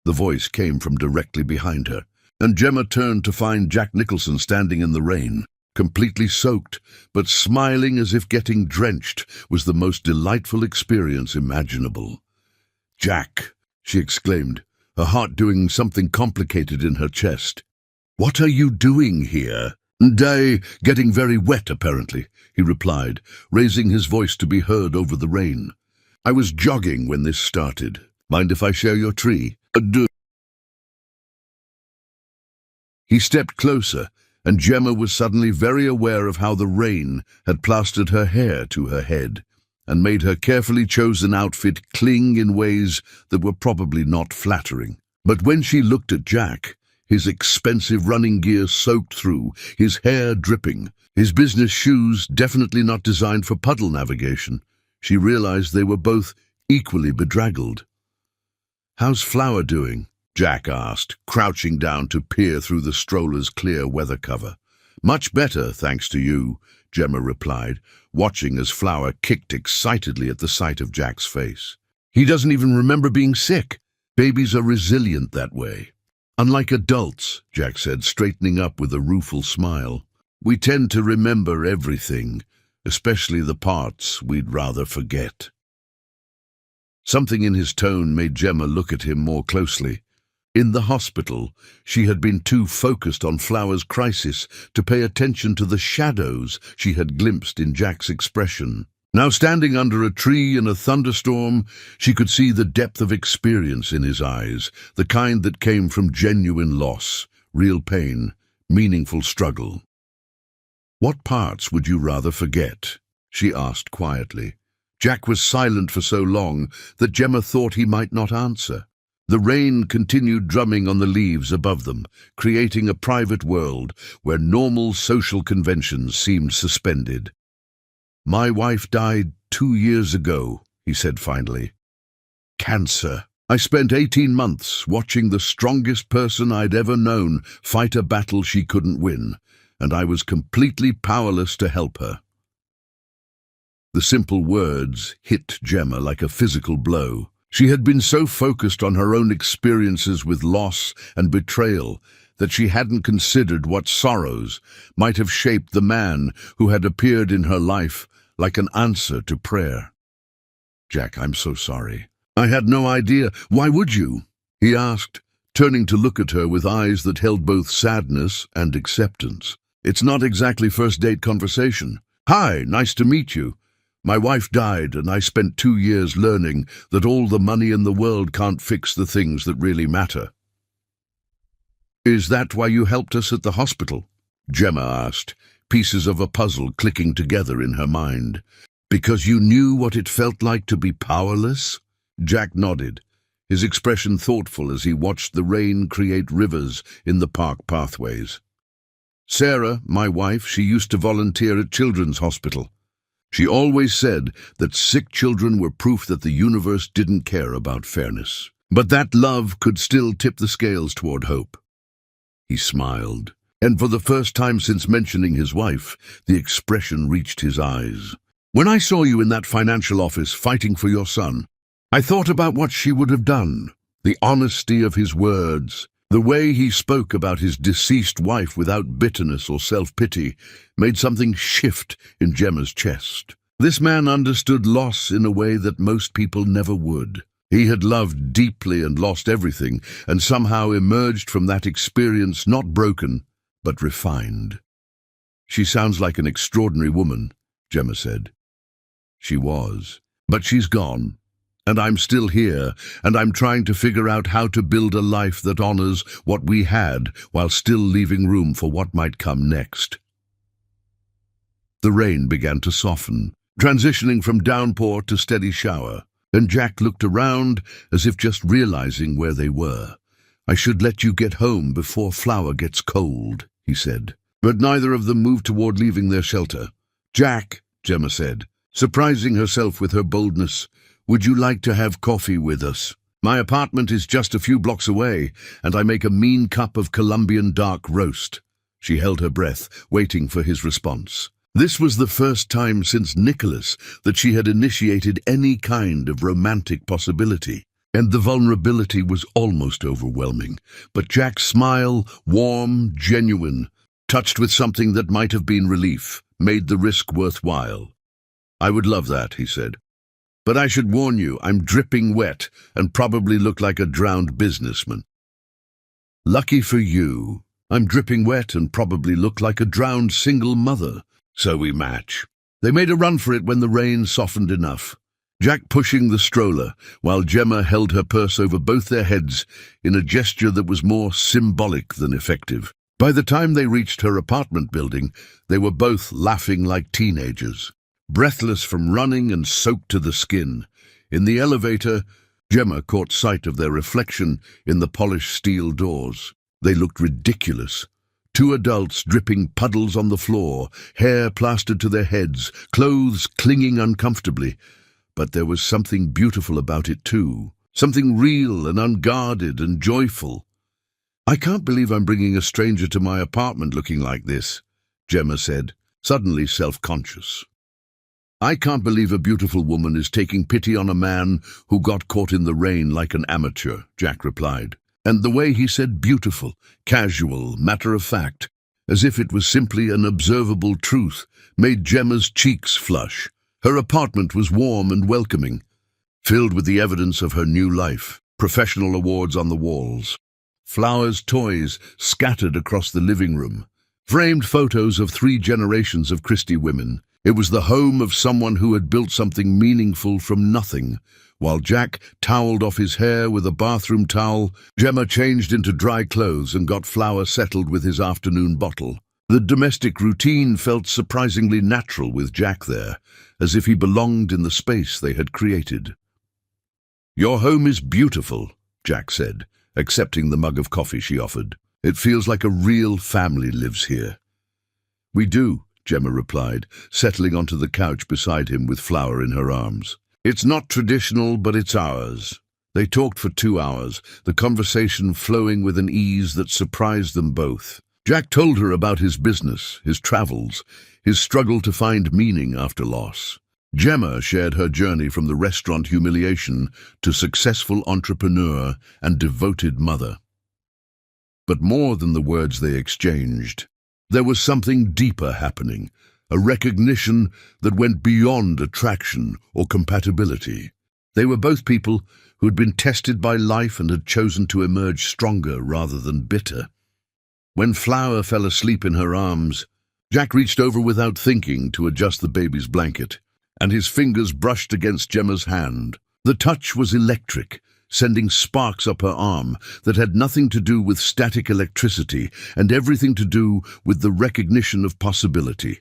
The voice came from directly behind her, and Gemma turned to find Jack Nicholson standing in the rain, completely soaked, but smiling as if getting drenched was the most delightful experience imaginable. "Jack," she exclaimed, her heart doing something complicated in her chest. "What are you doing here?" "Getting very wet, apparently," he replied, raising his voice to be heard over the rain. "I was jogging when this started. Mind if I share your tree?" He stepped closer, and Gemma was suddenly very aware of how the rain had plastered her hair to her head and made her carefully chosen outfit cling in ways that were probably not flattering. But when she looked at Jack, his expensive running gear soaked through, his hair dripping, his business shoes definitely not designed for puddle navigation, she realized they were both equally bedraggled. "How's Flower doing?" Jack asked, crouching down to peer through the stroller's clear weather cover. "Much better, thanks to you," Gemma replied, watching as Flower kicked excitedly at the sight of Jack's face. "He doesn't even remember being sick. Babies are resilient that way." "Unlike adults," Jack said, straightening up with a rueful smile. "We tend to remember everything, especially the parts we'd rather forget." Something in his tone made Gemma look at him more closely. In the hospital, she had been too focused on Flower's crisis to pay attention to the shadows she had glimpsed in Jack's expression. Now, standing under a tree in a thunderstorm, she could see the depth of experience in his eyes, the kind that came from genuine loss, real pain, meaningful struggle. "What parts would you rather forget?" she asked quietly. Jack was silent for so long that Gemma thought he might not answer. The rain continued drumming on the leaves above them, creating a private world where normal social conventions seemed suspended. "My wife died 2 years ago," he said finally. "Cancer. I spent 18 months watching the strongest person I'd ever known fight a battle she couldn't win, and I was completely powerless to help her." The simple words hit Gemma like a physical blow. She had been so focused on her own experiences with loss and betrayal that she hadn't considered what sorrows might have shaped the man who had appeared in her life like an answer to prayer. "Jack, I'm so sorry. I had no idea. Why would you?" he asked, turning to look at her with eyes that held both sadness and acceptance. "It's not exactly first-date conversation. Hi, nice to meet you. My wife died, and I spent 2 years learning that all the money in the world can't fix the things that really matter." "Is that why you helped us at the hospital?" Gemma asked, pieces of a puzzle clicking together in her mind. Because you knew what it felt like to be powerless? Jack nodded, his expression thoughtful as he watched the rain create rivers in the park pathways. Sarah, my wife, she used to volunteer at Children's Hospital. She always said that sick children were proof that the universe didn't care about fairness. But that love could still tip the scales toward hope. He smiled, and for the first time since mentioning his wife, the expression reached his eyes. When I saw you in that financial office fighting for your son, I thought about what she would have done. The honesty of his words, the way he spoke about his deceased wife without bitterness or self-pity, made something shift in Gemma's chest. This man understood loss in a way that most people never would. He had loved deeply and lost everything, and somehow emerged from that experience not broken, but refined. She sounds like an extraordinary woman, Gemma said. She was. But she's gone. And I'm still here, and I'm trying to figure out how to build a life that honors what we had while still leaving room for what might come next. The rain began to soften, transitioning from downpour to steady shower, and Jack looked around as if just realizing where they were. I should let you get home before Flower gets cold, he said. But neither of them moved toward leaving their shelter. Jack, Gemma said, surprising herself with her boldness, would you like to have coffee with us? My apartment is just a few blocks away, and I make a mean cup of Colombian dark roast. She held her breath, waiting for his response. This was the first time since Nicholas that she had initiated any kind of romantic possibility, and the vulnerability was almost overwhelming. But Jack's smile, warm, genuine, touched with something that might have been relief, made the risk worthwhile. I would love that, he said. But I should warn you, I'm dripping wet and probably look like a drowned businessman. Lucky for you, I'm dripping wet and probably look like a drowned single mother. So we match. They made a run for it when the rain softened enough, Jack pushing the stroller, while Gemma held her purse over both their heads in a gesture that was more symbolic than effective. By the time they reached her apartment building, they were both laughing like teenagers, breathless from running and soaked to the skin. In the elevator, Gemma caught sight of their reflection in the polished steel doors. They looked ridiculous. Two adults dripping puddles on the floor, hair plastered to their heads, clothes clinging uncomfortably. But there was something beautiful about it too, something real and unguarded and joyful. I can't believe I'm bringing a stranger to my apartment looking like this, Gemma said, suddenly self-conscious. I can't believe a beautiful woman is taking pity on a man who got caught in the rain like an amateur, Jack replied. And the way he said beautiful, casual, matter-of-fact, as if it was simply an observable truth, made Gemma's cheeks flush. Her apartment was warm and welcoming, filled with the evidence of her new life, professional awards on the walls, Flower's toys scattered across the living room, framed photos of 3 generations of Christie women. It was the home of someone who had built something meaningful from nothing. While Jack toweled off his hair with a bathroom towel, Gemma changed into dry clothes and got Flower settled with his afternoon bottle. The domestic routine felt surprisingly natural with Jack there, as if he belonged in the space they had created. "Your home is beautiful," Jack said, accepting the mug of coffee she offered. "It feels like a real family lives here." "We do," Gemma replied, settling onto the couch beside him with Flower in her arms. "It's not traditional, but it's ours." They talked for 2 hours, the conversation flowing with an ease that surprised them both. Jack told her about his business, his travels, his struggle to find meaning after loss. Gemma shared her journey from the restaurant humiliation to successful entrepreneur and devoted mother. But more than the words they exchanged, there was something deeper happening, a recognition that went beyond attraction or compatibility. They were both people who had been tested by life and had chosen to emerge stronger rather than bitter. When Flower fell asleep in her arms, Jack reached over without thinking to adjust the baby's blanket, and his fingers brushed against Gemma's hand. The touch was electric, sending sparks up her arm that had nothing to do with static electricity and everything to do with the recognition of possibility.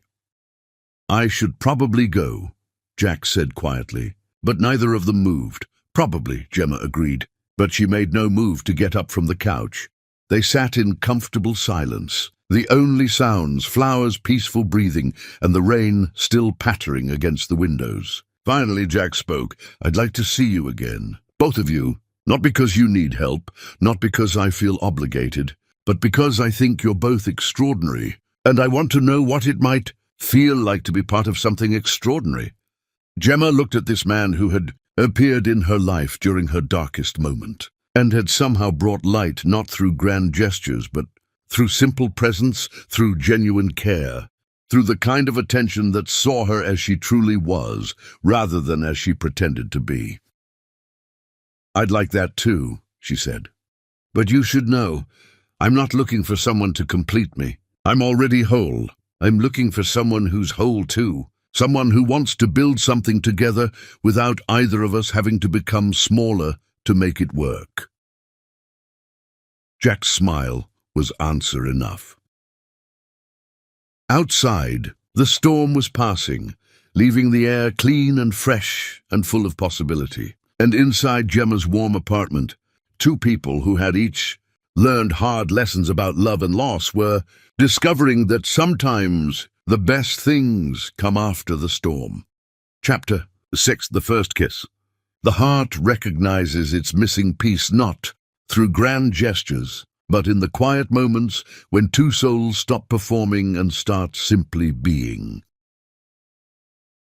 "I should probably go," Jack said quietly, but neither of them moved. "Probably," Gemma agreed, but she made no move to get up from the couch. They sat in comfortable silence, the only sounds Flower's peaceful breathing and the rain still pattering against the windows. Finally, Jack spoke. "I'd like to see you again, both of you, not because you need help, not because I feel obligated, but because I think you're both extraordinary, and I want to know what it might feel like to be part of something extraordinary." Gemma looked at this man who had appeared in her life during her darkest moment, and had somehow brought light not through grand gestures, but through simple presence, through genuine care, through the kind of attention that saw her as she truly was, rather than as she pretended to be. "I'd like that too," she said. "But you should know, I'm not looking for someone to complete me. I'm already whole. I'm looking for someone who's whole too. Someone who wants to build something together without either of us having to become smaller to make it work." Jack's smile was answer enough. Outside, the storm was passing, leaving the air clean and fresh and full of possibility. And inside Gemma's warm apartment, two people who had each learned hard lessons about love and loss were discovering that sometimes the best things come after the storm. Chapter 6: The First Kiss. The heart recognizes its missing piece not through grand gestures, but in the quiet moments when two souls stop performing and start simply being.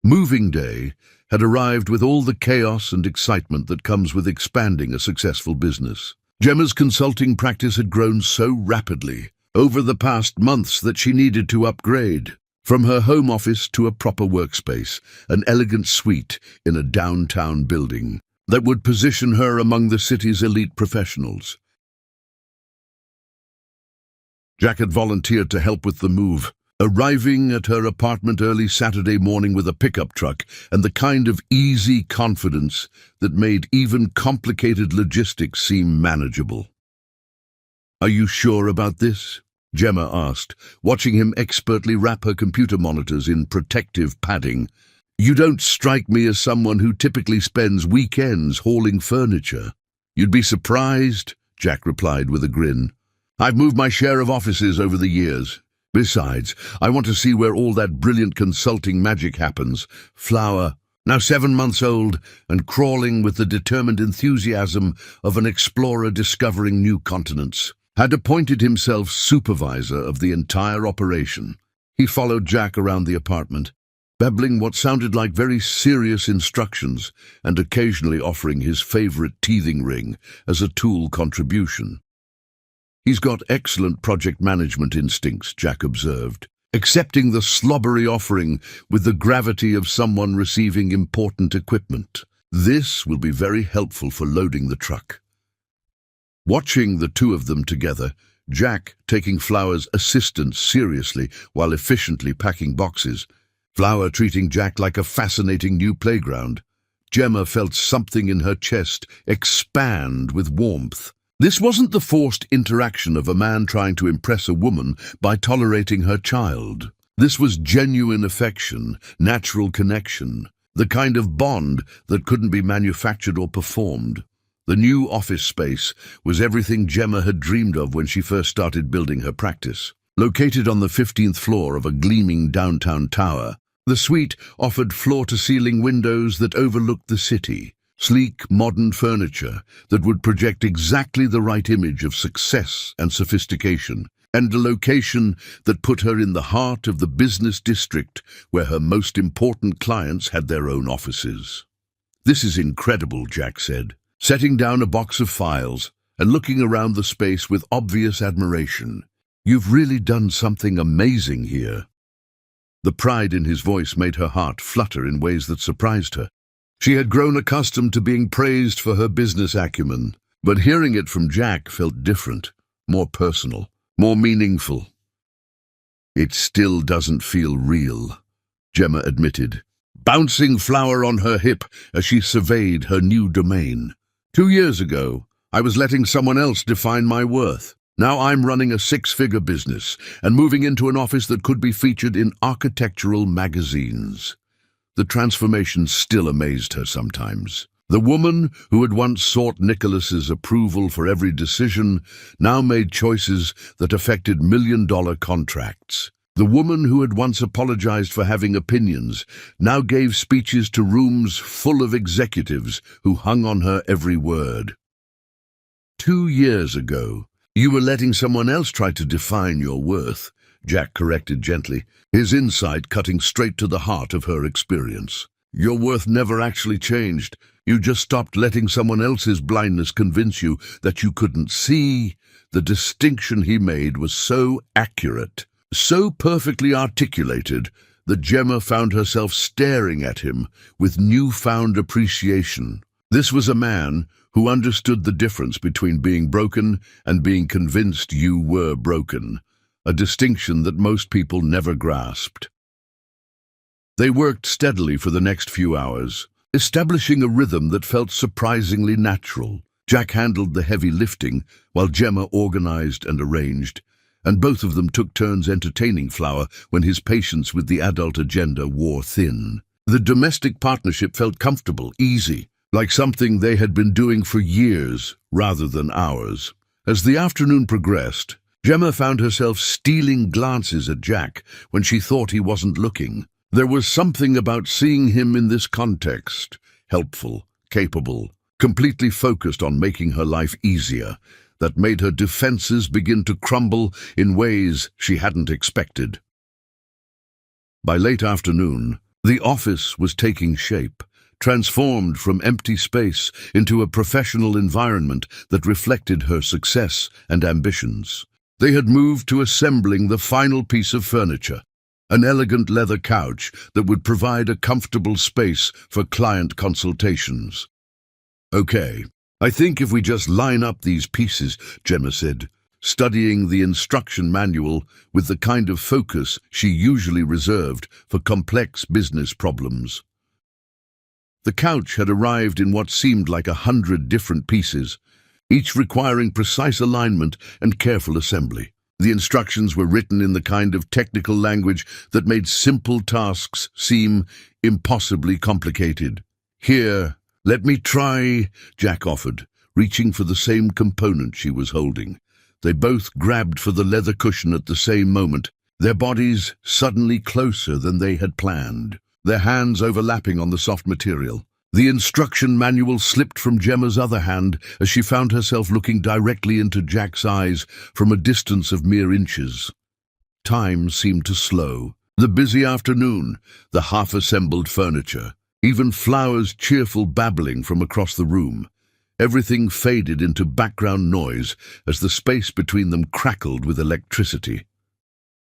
Moving day had arrived with all the chaos and excitement that comes with expanding a successful business. Gemma's consulting practice had grown so rapidly over the past months that she needed to upgrade from her home office to a proper workspace, an elegant suite in a downtown building that would position her among the city's elite professionals. Jack had volunteered to help with the move, arriving at her apartment early Saturday morning with a pickup truck and the kind of easy confidence that made even complicated logistics seem manageable. "Are you sure about this?" Gemma asked, watching him expertly wrap her computer monitors in protective padding. "You don't strike me as someone who typically spends weekends hauling furniture." "You'd be surprised," Jack replied with a grin. "I've moved my share of offices over the years. Besides, I want to see where all that brilliant consulting magic happens." Flower, now 7 months old and crawling with the determined enthusiasm of an explorer discovering new continents, had appointed himself supervisor of the entire operation. He followed Jack around the apartment, babbling what sounded like very serious instructions and occasionally offering his favorite teething ring as a tool contribution. "He's got excellent project management instincts," Jack observed, accepting the slobbery offering with the gravity of someone receiving important equipment. "This will be very helpful for loading the truck." Watching the two of them together, Jack taking Flower's assistance seriously while efficiently packing boxes, Flower treating Jack like a fascinating new playground, Gemma felt something in her chest expand with warmth. This wasn't the forced interaction of a man trying to impress a woman by tolerating her child. This was genuine affection, natural connection, the kind of bond that couldn't be manufactured or performed. The new office space was everything Gemma had dreamed of when she first started building her practice. Located on the 15th floor of a gleaming downtown tower, the suite offered floor-to-ceiling windows that overlooked the city. Sleek, modern furniture that would project exactly the right image of success and sophistication, and a location that put her in the heart of the business district where her most important clients had their own offices. "This is incredible," Jack said, setting down a box of files and looking around the space with obvious admiration. "You've really done something amazing here." The pride in his voice made her heart flutter in ways that surprised her. She had grown accustomed to being praised for her business acumen, but hearing it from Jack felt different, more personal, more meaningful. "It still doesn't feel real," Gemma admitted, bouncing Flower on her hip as she surveyed her new domain. 2 years ago, I was letting someone else define my worth. Now I'm running a six-figure business and moving into an office that could be featured in architectural magazines. The transformation still amazed her sometimes. The woman who had once sought Nicholas's approval for every decision now made choices that affected million-dollar contracts. The woman who had once apologized for having opinions now gave speeches to rooms full of executives who hung on her every word. 2 years ago, you were letting someone else try to define your worth, Jack corrected gently, his insight cutting straight to the heart of her experience. Your worth never actually changed. You just stopped letting someone else's blindness convince you that you couldn't see. The distinction he made was so accurate, so perfectly articulated, that Gemma found herself staring at him with newfound appreciation. This was a man who understood the difference between being broken and being convinced you were broken, a distinction that most people never grasped. They worked steadily for the next few hours, establishing a rhythm that felt surprisingly natural. Jack handled the heavy lifting, while Gemma organized and arranged, and both of them took turns entertaining Flower when his patience with the adult agenda wore thin. The domestic partnership felt comfortable, easy, like something they had been doing for years rather than hours. As the afternoon progressed, Gemma found herself stealing glances at Jack when she thought he wasn't looking. There was something about seeing him in this context, helpful, capable, completely focused on making her life easier, that made her defenses begin to crumble in ways she hadn't expected. By late afternoon, the office was taking shape, transformed from empty space into a professional environment that reflected her success and ambitions. They had moved to assembling the final piece of furniture, an elegant leather couch that would provide a comfortable space for client consultations. "Okay, I think if we just line up these pieces," Gemma said, studying the instruction manual with the kind of focus she usually reserved for complex business problems. The couch had arrived in what seemed like 100 different pieces, each requiring precise alignment and careful assembly. The instructions were written in the kind of technical language that made simple tasks seem impossibly complicated. "Here, let me try," Jack offered, reaching for the same component she was holding. They both grabbed for the leather cushion at the same moment, their bodies suddenly closer than they had planned, their hands overlapping on the soft material. The instruction manual slipped from Gemma's other hand as she found herself looking directly into Jack's eyes from a distance of mere inches. Time seemed to slow. The busy afternoon, the half-assembled furniture, even Flower's cheerful babbling from across the room. Everything faded into background noise as the space between them crackled with electricity.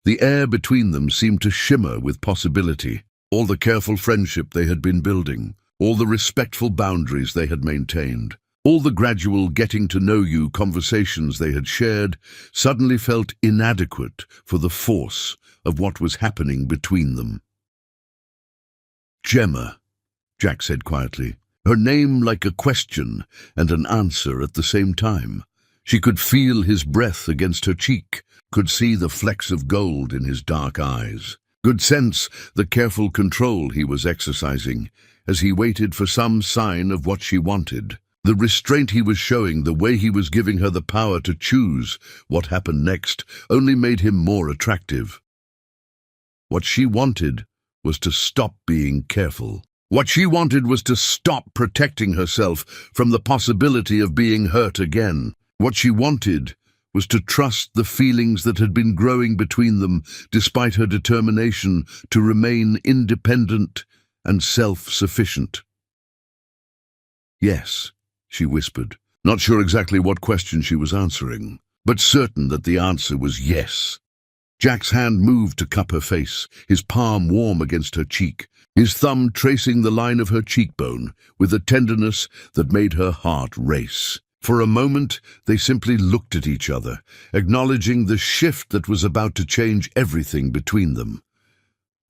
The air between them seemed to shimmer with possibility. All the careful friendship they had been building, all the respectful boundaries they had maintained, all the gradual getting-to-know-you conversations they had shared, suddenly felt inadequate for the force of what was happening between them. "Gemma," Jack said quietly, her name like a question and an answer at the same time. She could feel his breath against her cheek, could see the flecks of gold in his dark eyes, could sense the careful control he was exercising as he waited for some sign of what she wanted. The restraint he was showing, the way he was giving her the power to choose what happened next, only made him more attractive. What she wanted was to stop being careful. What she wanted was to stop protecting herself from the possibility of being hurt again. What she wanted was to trust the feelings that had been growing between them despite her determination to remain independent and self-sufficient. "Yes," she whispered, not sure exactly what question she was answering, but certain that the answer was yes. Jack's hand moved to cup her face, his palm warm against her cheek, his thumb tracing the line of her cheekbone with a tenderness that made her heart race. For a moment, they simply looked at each other, acknowledging the shift that was about to change everything between them.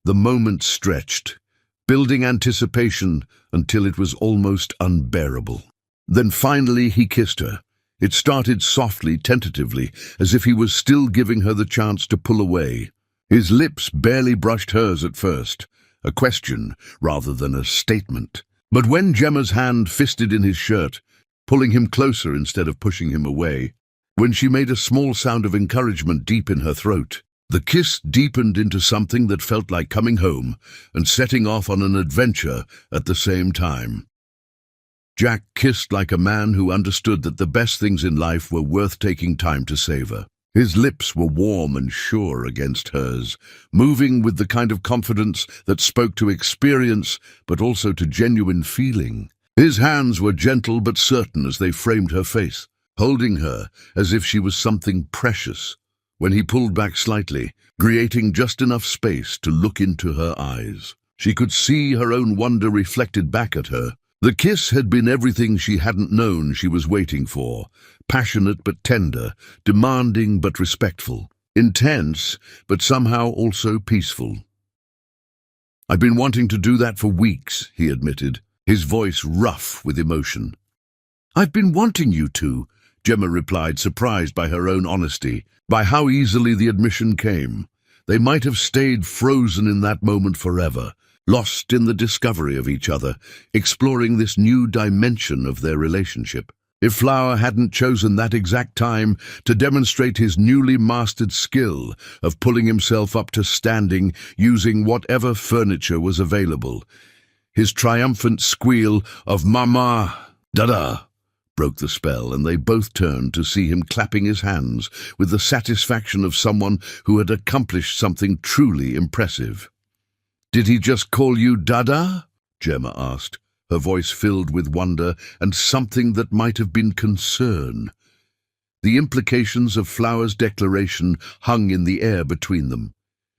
The moment stretched, building anticipation until it was almost unbearable. Then finally he kissed her. It started softly, tentatively, as if he was still giving her the chance to pull away. His lips barely brushed hers at first, a question rather than a statement. But when Gemma's hand fisted in his shirt, pulling him closer instead of pushing him away, when she made a small sound of encouragement deep in her throat, the kiss deepened into something that felt like coming home and setting off on an adventure at the same time. Jack kissed like a man who understood that the best things in life were worth taking time to savor. His lips were warm and sure against hers, moving with the kind of confidence that spoke to experience but also to genuine feeling. His hands were gentle but certain as they framed her face, holding her as if she was something precious. When he pulled back slightly, creating just enough space to look into her eyes, she could see her own wonder reflected back at her. The kiss had been everything she hadn't known she was waiting for, passionate but tender, demanding but respectful, intense but somehow also peaceful. "I've been wanting to do that for weeks," he admitted, his voice rough with emotion. "I've been wanting you to," Gemma replied, surprised by her own honesty, by how easily the admission came. They might have stayed frozen in that moment forever, lost in the discovery of each other, exploring this new dimension of their relationship. If Flower hadn't chosen that exact time to demonstrate his newly mastered skill of pulling himself up to standing using whatever furniture was available, his triumphant squeal of "Mama, Dada" broke the spell, and they both turned to see him clapping his hands with the satisfaction of someone who had accomplished something truly impressive. "Did he just call you Dada?" Gemma asked, her voice filled with wonder and something that might have been concern. The implications of Flower's declaration hung in the air between them.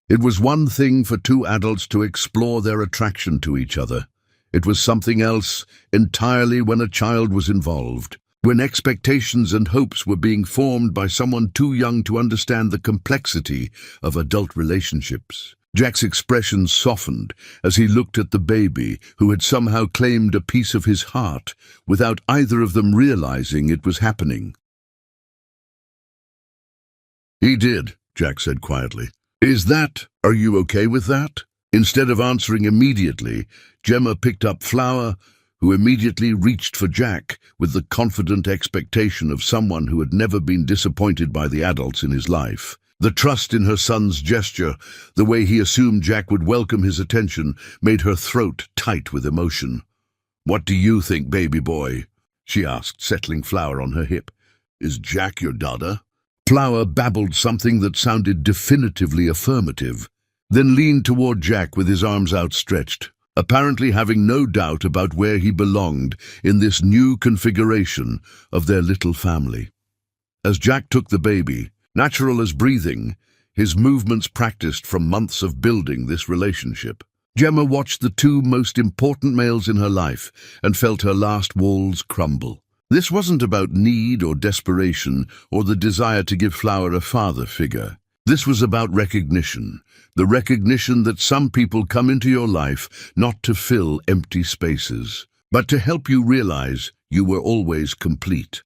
It was one thing for two adults to explore their attraction to each other. It was something else entirely when a child was involved, when expectations and hopes were being formed by someone too young to understand the complexity of adult relationships. Jack's expression softened as he looked at the baby who had somehow claimed a piece of his heart without either of them realizing it was happening. "He did," Jack said quietly. Are you okay with that?" Instead of answering immediately, Gemma picked up Flower, who immediately reached for Jack with the confident expectation of someone who had never been disappointed by the adults in his life. The trust in her son's gesture, the way he assumed Jack would welcome his attention, made her throat tight with emotion. "What do you think, baby boy?" she asked, settling Flower on her hip. "Is Jack your dada?" Flower babbled something that sounded definitively affirmative, then leaned toward Jack with his arms outstretched, apparently having no doubt about where he belonged in this new configuration of their little family. As Jack took the baby, natural as breathing, his movements practiced from months of building this relationship, Gemma watched the two most important males in her life and felt her last walls crumble. This wasn't about need or desperation or the desire to give Flower a father figure. This was about recognition, the recognition that some people come into your life not to fill empty spaces, but to help you realize you were always complete.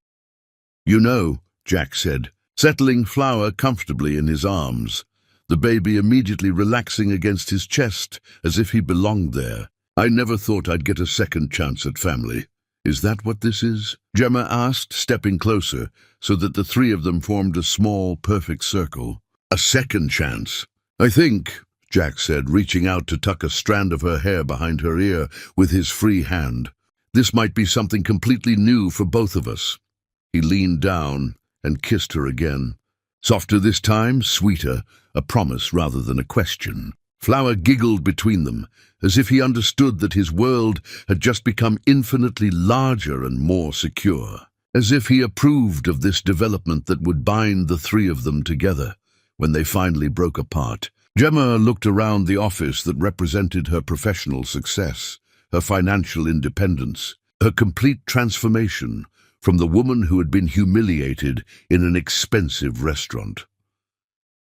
"You know," Jack said, settling Flower comfortably in his arms, the baby immediately relaxing against his chest as if he belonged there. "I never thought I'd get a second chance at family. Is that what this is?" Gemma asked, stepping closer so that the three of them formed a small, perfect circle. "A second chance?" "I think," Jack said, reaching out to tuck a strand of her hair behind her ear with his free hand, "this might be something completely new for both of us." He leaned down and kissed her again. Softer this time, sweeter, a promise rather than a question. Flower giggled between them, as if he understood that his world had just become infinitely larger and more secure, as if he approved of this development that would bind the three of them together when they finally broke apart. Gemma looked around the office that represented her professional success, her financial independence, her complete transformation from the woman who had been humiliated in an expensive restaurant.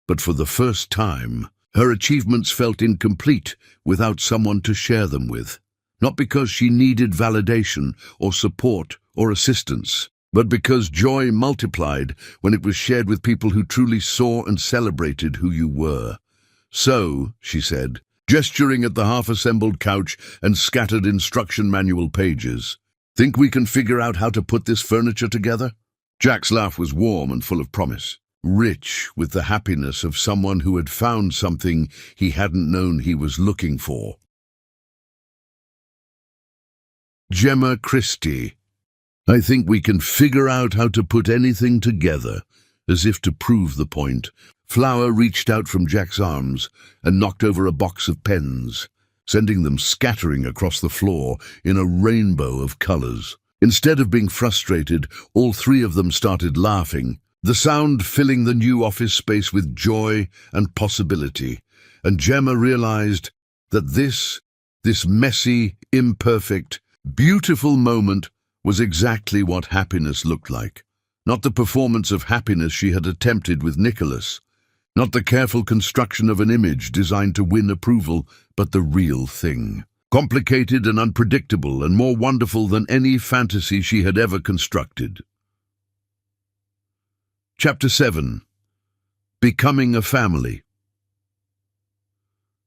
But for the first time, her achievements felt incomplete without someone to share them with, not because she needed validation or support or assistance, but because joy multiplied when it was shared with people who truly saw and celebrated who you were. "So," she said, gesturing at the half-assembled couch and scattered instruction manual pages, "think we can figure out how to put this furniture together?" Jack's laugh was warm and full of promise, rich with the happiness of someone who had found something he hadn't known he was looking for. Gemma Christie. "I think we can figure out how to put anything together." As if to prove the point, Flower reached out from Jack's arms and knocked over a box of pens, sending them scattering across the floor in a rainbow of colors. Instead of being frustrated, all three of them started laughing, the sound filling the new office space with joy and possibility. And Gemma realized that this messy, imperfect, beautiful moment was exactly what happiness looked like. Not the performance of happiness she had attempted with Nicholas, not the careful construction of an image designed to win approval, but the real thing. Complicated and unpredictable and more wonderful than any fantasy she had ever constructed. Chapter 7. Becoming a Family.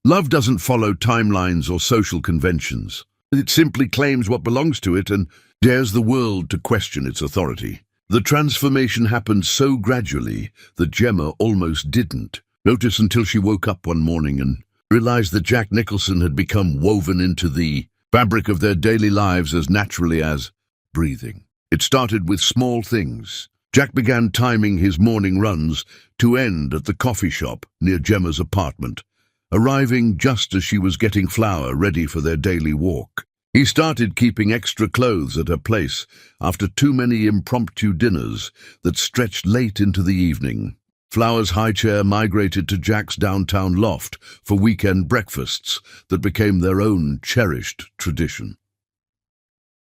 Love doesn't follow timelines or social conventions. It simply claims what belongs to it and dares the world to question its authority. The transformation happened so gradually that Gemma almost didn't notice until she woke up one morning and realized that Jack Nicholson had become woven into the fabric of their daily lives as naturally as breathing. It started with small things. Jack began timing his morning runs to end at the coffee shop near Gemma's apartment, arriving just as she was getting Flower ready for their daily walk. He started keeping extra clothes at her place after too many impromptu dinners that stretched late into the evening. Flower's high chair migrated to Jack's downtown loft for weekend breakfasts that became their own cherished tradition.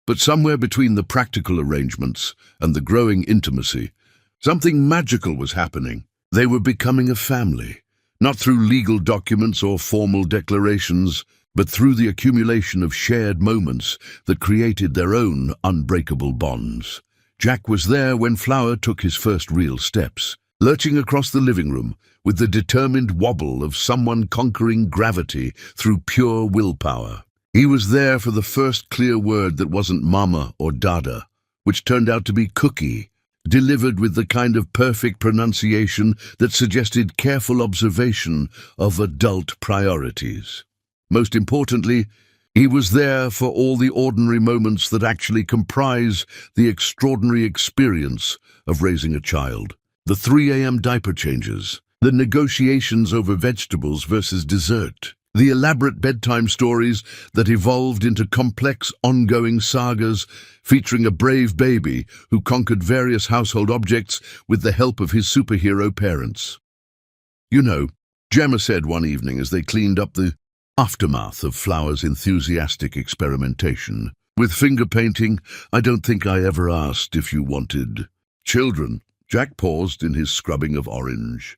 But somewhere between the practical arrangements and the growing intimacy, something magical was happening. They were becoming a family, not through legal documents or formal declarations, but through the accumulation of shared moments that created their own unbreakable bonds. Jack was there when Flower took his first real steps, lurching across the living room with the determined wobble of someone conquering gravity through pure willpower. He was there for the first clear word that wasn't mama or dada, which turned out to be cookie, delivered with the kind of perfect pronunciation that suggested careful observation of adult priorities. Most importantly, he was there for all the ordinary moments that actually comprise the extraordinary experience of raising a child. The 3 a.m. diaper changes, the negotiations over vegetables versus dessert, the elaborate bedtime stories that evolved into complex ongoing sagas featuring a brave baby who conquered various household objects with the help of his superhero parents. "You know," Gemma said one evening as they cleaned up the aftermath of Flower's enthusiastic experimentation with finger painting, "I don't think I ever asked if you wanted children." Jack paused in his scrubbing of orange,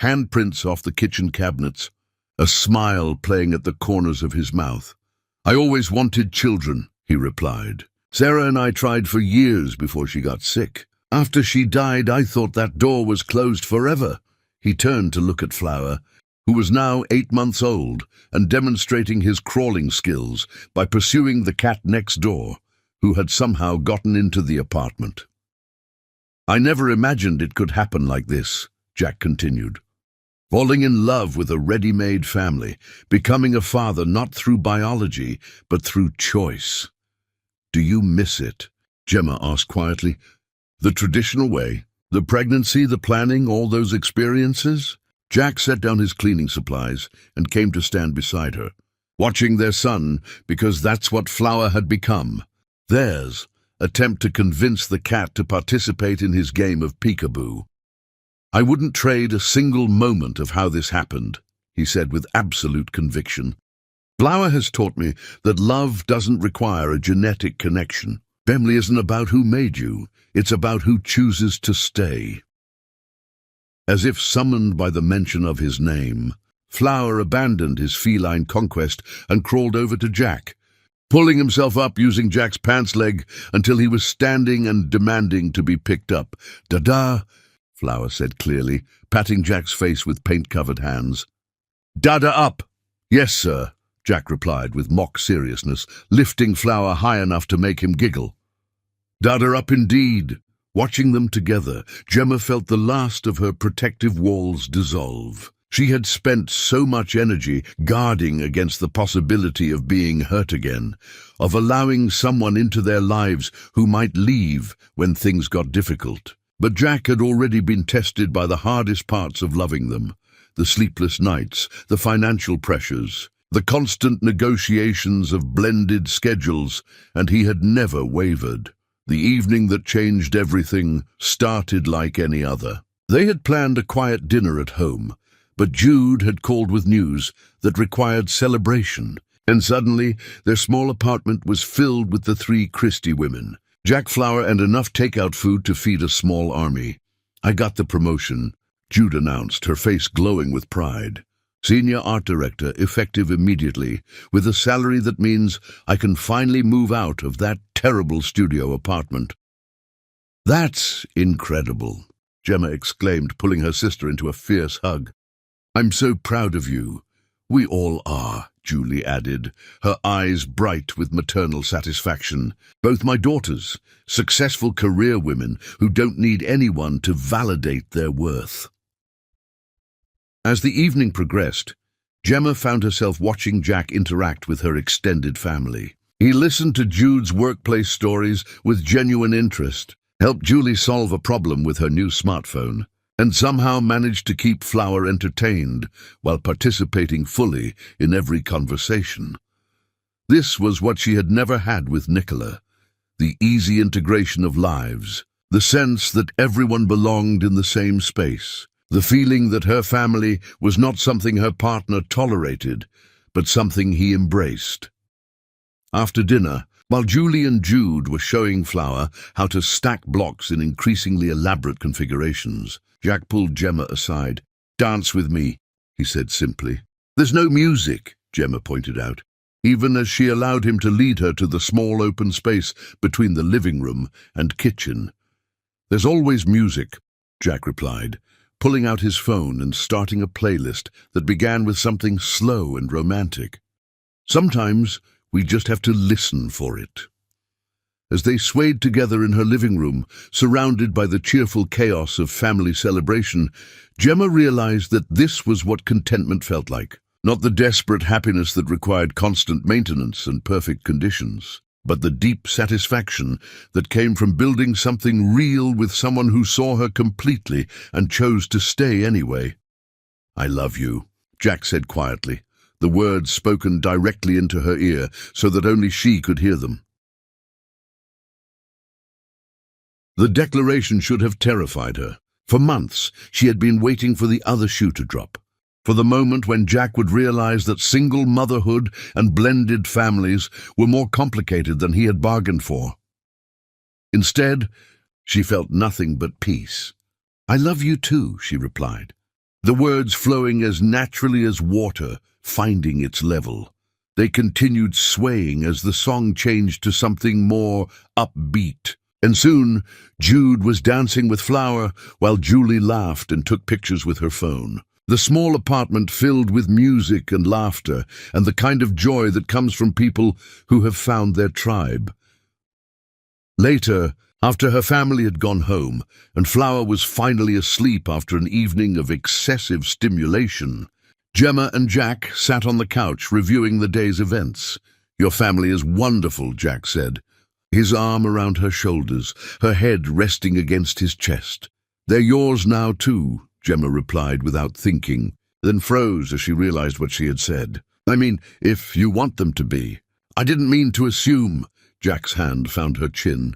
handprints off the kitchen cabinets, a smile playing at the corners of his mouth. "I always wanted children," he replied. "Sarah and I tried for years before she got sick. After she died, I thought that door was closed forever." He turned to look at Flower, who was now 8 months old and demonstrating his crawling skills by pursuing the cat next door, who had somehow gotten into the apartment. "I never imagined it could happen like this," Jack continued. "Falling in love with a ready-made family, becoming a father not through biology, but through choice." "Do you miss it?" Gemma asked quietly. "The traditional way, the pregnancy, the planning, all those experiences?" Jack set down his cleaning supplies and came to stand beside her, watching their son because that's what Flower had become. Theirs, attempt to convince the cat to participate in his game of peekaboo. "I wouldn't trade a single moment of how this happened," he said with absolute conviction. "Flower has taught me that love doesn't require a genetic connection. Family isn't about who made you, it's about who chooses to stay." As if summoned by the mention of his name, Flower abandoned his feline conquest and crawled over to Jack, pulling himself up using Jack's pants leg until he was standing and demanding to be picked up. "Dada," Flower said clearly, patting Jack's face with paint-covered hands. "Dada up!" "Yes, sir," Jack replied with mock seriousness, lifting Flower high enough to make him giggle. "Dada up indeed." Watching them together, Gemma felt the last of her protective walls dissolve. She had spent so much energy guarding against the possibility of being hurt again, of allowing someone into their lives who might leave when things got difficult. But Jack had already been tested by the hardest parts of loving them: the sleepless nights, the financial pressures, the constant negotiations of blended schedules, and he had never wavered. The evening that changed everything started like any other. They had planned a quiet dinner at home, but Jude had called with news that required celebration, and suddenly their small apartment was filled with the three Christie women, Jack, Flower, and enough takeout food to feed a small army. "I got the promotion," Jude announced, her face glowing with pride. "Senior art director, effective immediately, with a salary that means I can finally move out of that terrible studio apartment." "That's incredible," Gemma exclaimed, pulling her sister into a fierce hug. "I'm so proud of you." "We all are," Julie added, her eyes bright with maternal satisfaction. "Both my daughters, successful career women who don't need anyone to validate their worth." As the evening progressed, Gemma found herself watching Jack interact with her extended family. He listened to Jude's workplace stories with genuine interest, helped Julie solve a problem with her new smartphone, and somehow managed to keep Flower entertained while participating fully in every conversation. This was what she had never had with Nicola: the easy integration of lives, the sense that everyone belonged in the same space, the feeling that her family was not something her partner tolerated, but something he embraced. After dinner, while Julie and Jude were showing Flower how to stack blocks in increasingly elaborate configurations, Jack pulled Gemma aside. "Dance with me," he said simply. "There's no music," Gemma pointed out, even as she allowed him to lead her to the small open space between the living room and kitchen. "There's always music," Jack replied, pulling out his phone and starting a playlist that began with something slow and romantic. "Sometimes we just have to listen for it." As they swayed together in her living room, surrounded by the cheerful chaos of family celebration, Gemma realized that this was what contentment felt like. Not the desperate happiness that required constant maintenance and perfect conditions, but the deep satisfaction that came from building something real with someone who saw her completely and chose to stay anyway. "I love you," Jack said quietly, the words spoken directly into her ear so that only she could hear them. The declaration should have terrified her. For months, she had been waiting for the other shoe to drop, for the moment when Jack would realize that single motherhood and blended families were more complicated than he had bargained for. Instead, she felt nothing but peace. "I love you too," she replied, the words flowing as naturally as water finding its level. They continued swaying as the song changed to something more upbeat. And soon, Jude was dancing with Flower while Julie laughed and took pictures with her phone. The small apartment filled with music and laughter and the kind of joy that comes from people who have found their tribe. Later, after her family had gone home and Flower was finally asleep after an evening of excessive stimulation, Gemma and Jack sat on the couch reviewing the day's events. "Your family is wonderful," Jack said, his arm around her shoulders, her head resting against his chest. "They're yours now too," Gemma replied without thinking, then froze as she realized what she had said. "I mean, if you want them to be." "I didn't mean to assume." Jack's hand found her chin,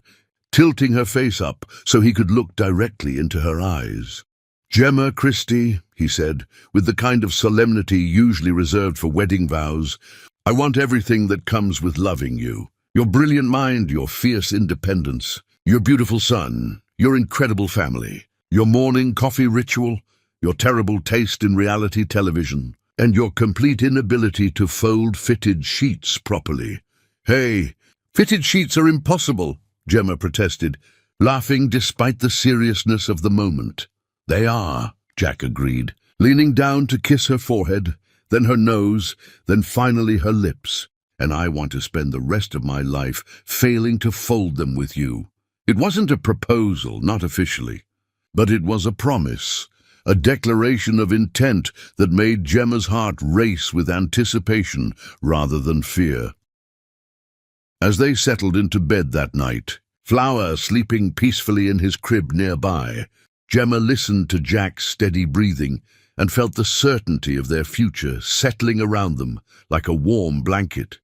tilting her face up so he could look directly into her eyes. "Gemma Christie," he said, with the kind of solemnity usually reserved for wedding vows, "I want everything that comes with loving you. Your brilliant mind, your fierce independence, your beautiful son, your incredible family, your morning coffee ritual, your terrible taste in reality television, and your complete inability to fold fitted sheets properly. Hey, fitted sheets are impossible, Gemma protested, laughing despite the seriousness of the moment. They are, Jack agreed, leaning down to kiss her forehead, then her nose, then finally her lips. And I want to spend the rest of my life failing to fold them with you. It wasn't a proposal, not officially, but it was a promise, a declaration of intent that made Gemma's heart race with anticipation rather than fear. As they settled into bed that night, Flower sleeping peacefully in his crib nearby, Gemma listened to Jack's steady breathing and felt the certainty of their future settling around them like a warm blanket.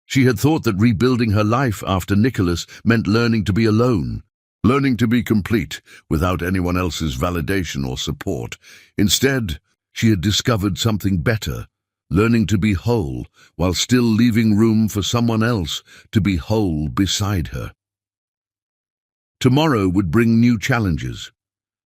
She had thought that rebuilding her life after Nicholas meant learning to be alone, learning to be complete without anyone else's validation or support. Instead, she had discovered something better, learning to be whole while still leaving room for someone else to be whole beside her. Tomorrow would bring new challenges,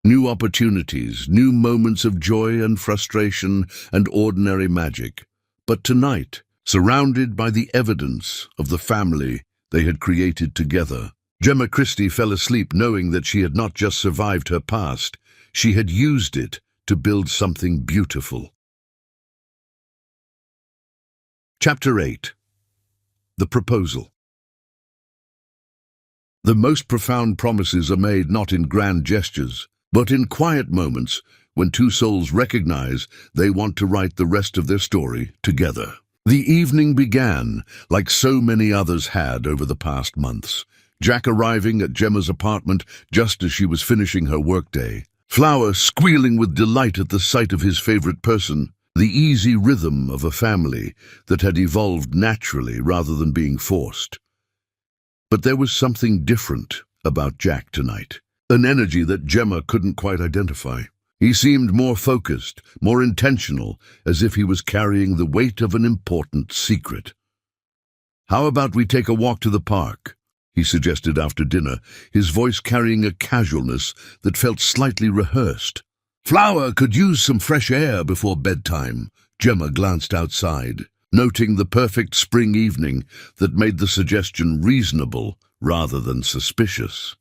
new opportunities, new moments of joy and frustration and ordinary magic. But tonight, surrounded by the evidence of the family they had created together, Gemma Christie fell asleep knowing that she had not just survived her past, she had used it to build something beautiful. Chapter 8. The Proposal. The most profound promises are made not in grand gestures, but in quiet moments when two souls recognize they want to write the rest of their story together. The evening began, like so many others had over the past months, Jack arriving at Gemma's apartment just as she was finishing her workday, Flower squealing with delight at the sight of his favorite person, the easy rhythm of a family that had evolved naturally rather than being forced. But there was something different about Jack tonight, an energy that Gemma couldn't quite identify. He seemed more focused, more intentional, as if he was carrying the weight of an important secret. "How about we take a walk to the park?" he suggested after dinner, his voice carrying a casualness that felt slightly rehearsed. "Flower could use some fresh air before bedtime." Gemma glanced outside, noting the perfect spring evening that made the suggestion reasonable rather than suspicious.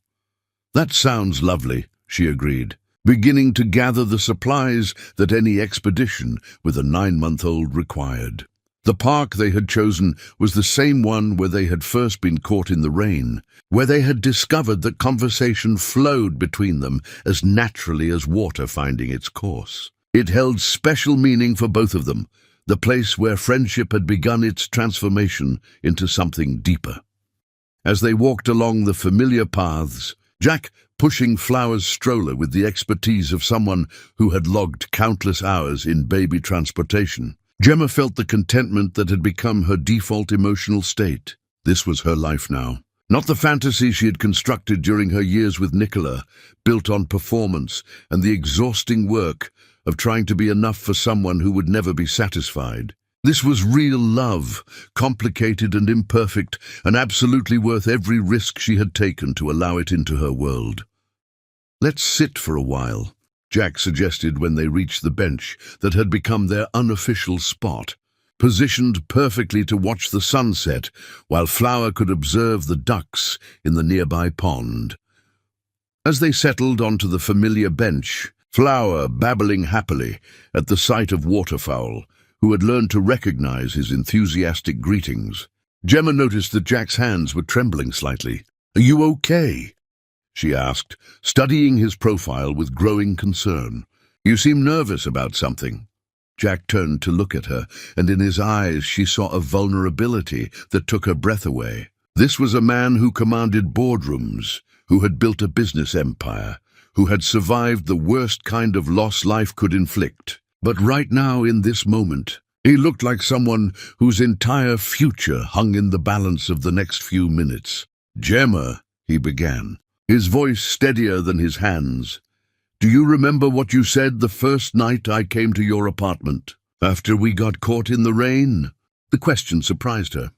"That sounds lovely," she agreed, beginning to gather the supplies that any expedition with a 9-month-old required. The park they had chosen was the same one where they had first been caught in the rain, where they had discovered that conversation flowed between them as naturally as water finding its course. It held special meaning for both of them, the place where friendship had begun its transformation into something deeper. As they walked along the familiar paths, Jack pushing Flower's stroller with the expertise of someone who had logged countless hours in baby transportation, Gemma felt the contentment that had become her default emotional state. This was her life now. Not the fantasy she had constructed during her years with Nicola, built on performance and the exhausting work of trying to be enough for someone who would never be satisfied. This was real love, complicated and imperfect, and absolutely worth every risk she had taken to allow it into her world. "Let's sit for a while," Jack suggested when they reached the bench that had become their unofficial spot, positioned perfectly to watch the sunset while Flower could observe the ducks in the nearby pond. As they settled onto the familiar bench, Flower babbling happily at the sight of waterfowl, who had learned to recognize his enthusiastic greetings, Gemma noticed that Jack's hands were trembling slightly. "Are you okay?" she asked, studying his profile with growing concern. "You seem nervous about something." Jack turned to look at her, and in his eyes she saw a vulnerability that took her breath away. This was a man who commanded boardrooms, who had built a business empire, who had survived the worst kind of loss life could inflict. But right now, in this moment, he looked like someone whose entire future hung in the balance of the next few minutes. "Gemma," he began, his voice steadier than his hands, "do you remember what you said the first night I came to your apartment, after we got caught in the rain?" The question surprised her.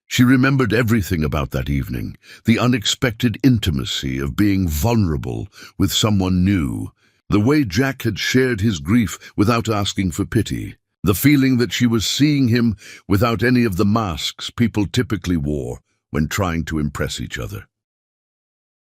She remembered everything about that evening, the unexpected intimacy of being vulnerable with someone new, the way Jack had shared his grief without asking for pity, The feeling that she was seeing him without any of the masks people typically wore when trying to impress each other.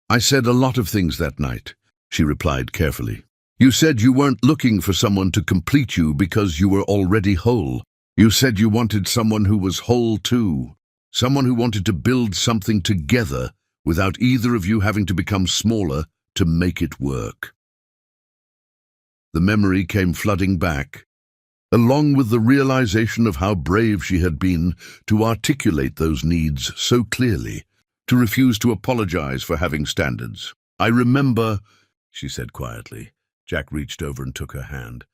"I said a lot of things that night," she replied carefully. "You said you weren't looking for someone to complete you because you were already whole. You said you wanted someone who was whole too, someone who wanted to build something together without either of you having to become smaller to make it work." The memory came flooding back, along with the realization of how brave she had been to articulate those needs so clearly, to refuse to apologize for having standards. "I remember," she said quietly. Jack reached over and took her hand,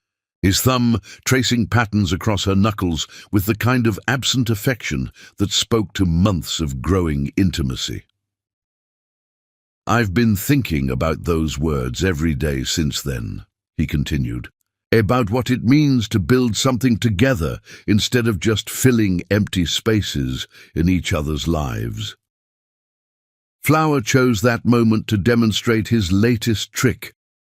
his thumb tracing patterns across her knuckles with the kind of absent affection that spoke to months of growing intimacy. "I've been thinking about those words every day since then," he continued, "about what it means to build something together instead of just filling empty spaces in each other's lives." Flower chose that moment to demonstrate his latest trick,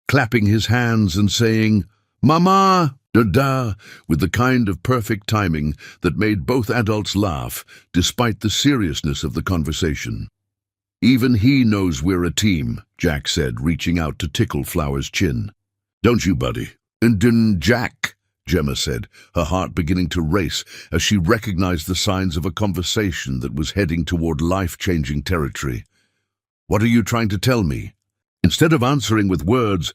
clapping his hands and saying, "Mama, da-da," with the kind of perfect timing that made both adults laugh, despite the seriousness of the conversation. "Even he knows we're a team," Jack said, reaching out to tickle Flower's chin. "Don't you, buddy?" "And Jack," Gemma said, her heart beginning to race as she recognized the signs of a conversation that was heading toward life-changing territory. "What are you trying to tell me?" Instead of answering with words,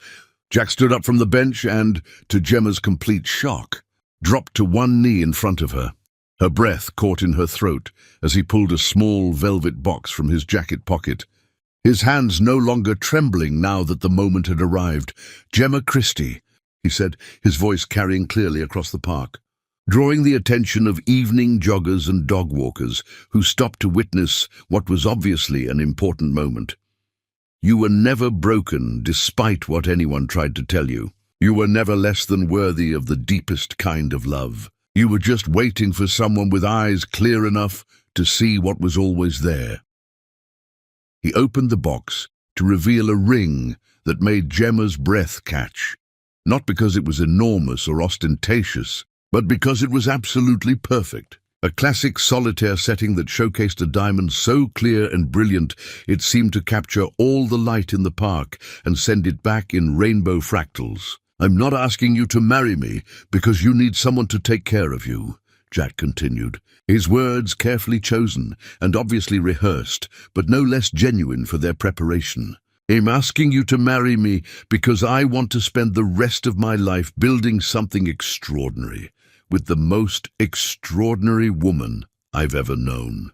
Jack stood up from the bench and, to Gemma's complete shock, dropped to one knee in front of her. Her breath caught in her throat as he pulled a small velvet box from his jacket pocket, his hands no longer trembling now that the moment had arrived. "Gemma Christie," he said, his voice carrying clearly across the park, drawing the attention of evening joggers and dog walkers who stopped to witness what was obviously an important moment. "You were never broken despite what anyone tried to tell you. You were never less than worthy of the deepest kind of love. You were just waiting for someone with eyes clear enough to see what was always there." He opened the box to reveal a ring that made Gemma's breath catch, not because it was enormous or ostentatious, but because it was absolutely perfect. A classic solitaire setting that showcased a diamond so clear and brilliant it seemed to capture all the light in the park and send it back in rainbow fractals. "I'm not asking you to marry me because you need someone to take care of you," Jack continued, his words carefully chosen and obviously rehearsed, but no less genuine for their preparation. "I'm asking you to marry me because I want to spend the rest of my life building something extraordinary with the most extraordinary woman I've ever known."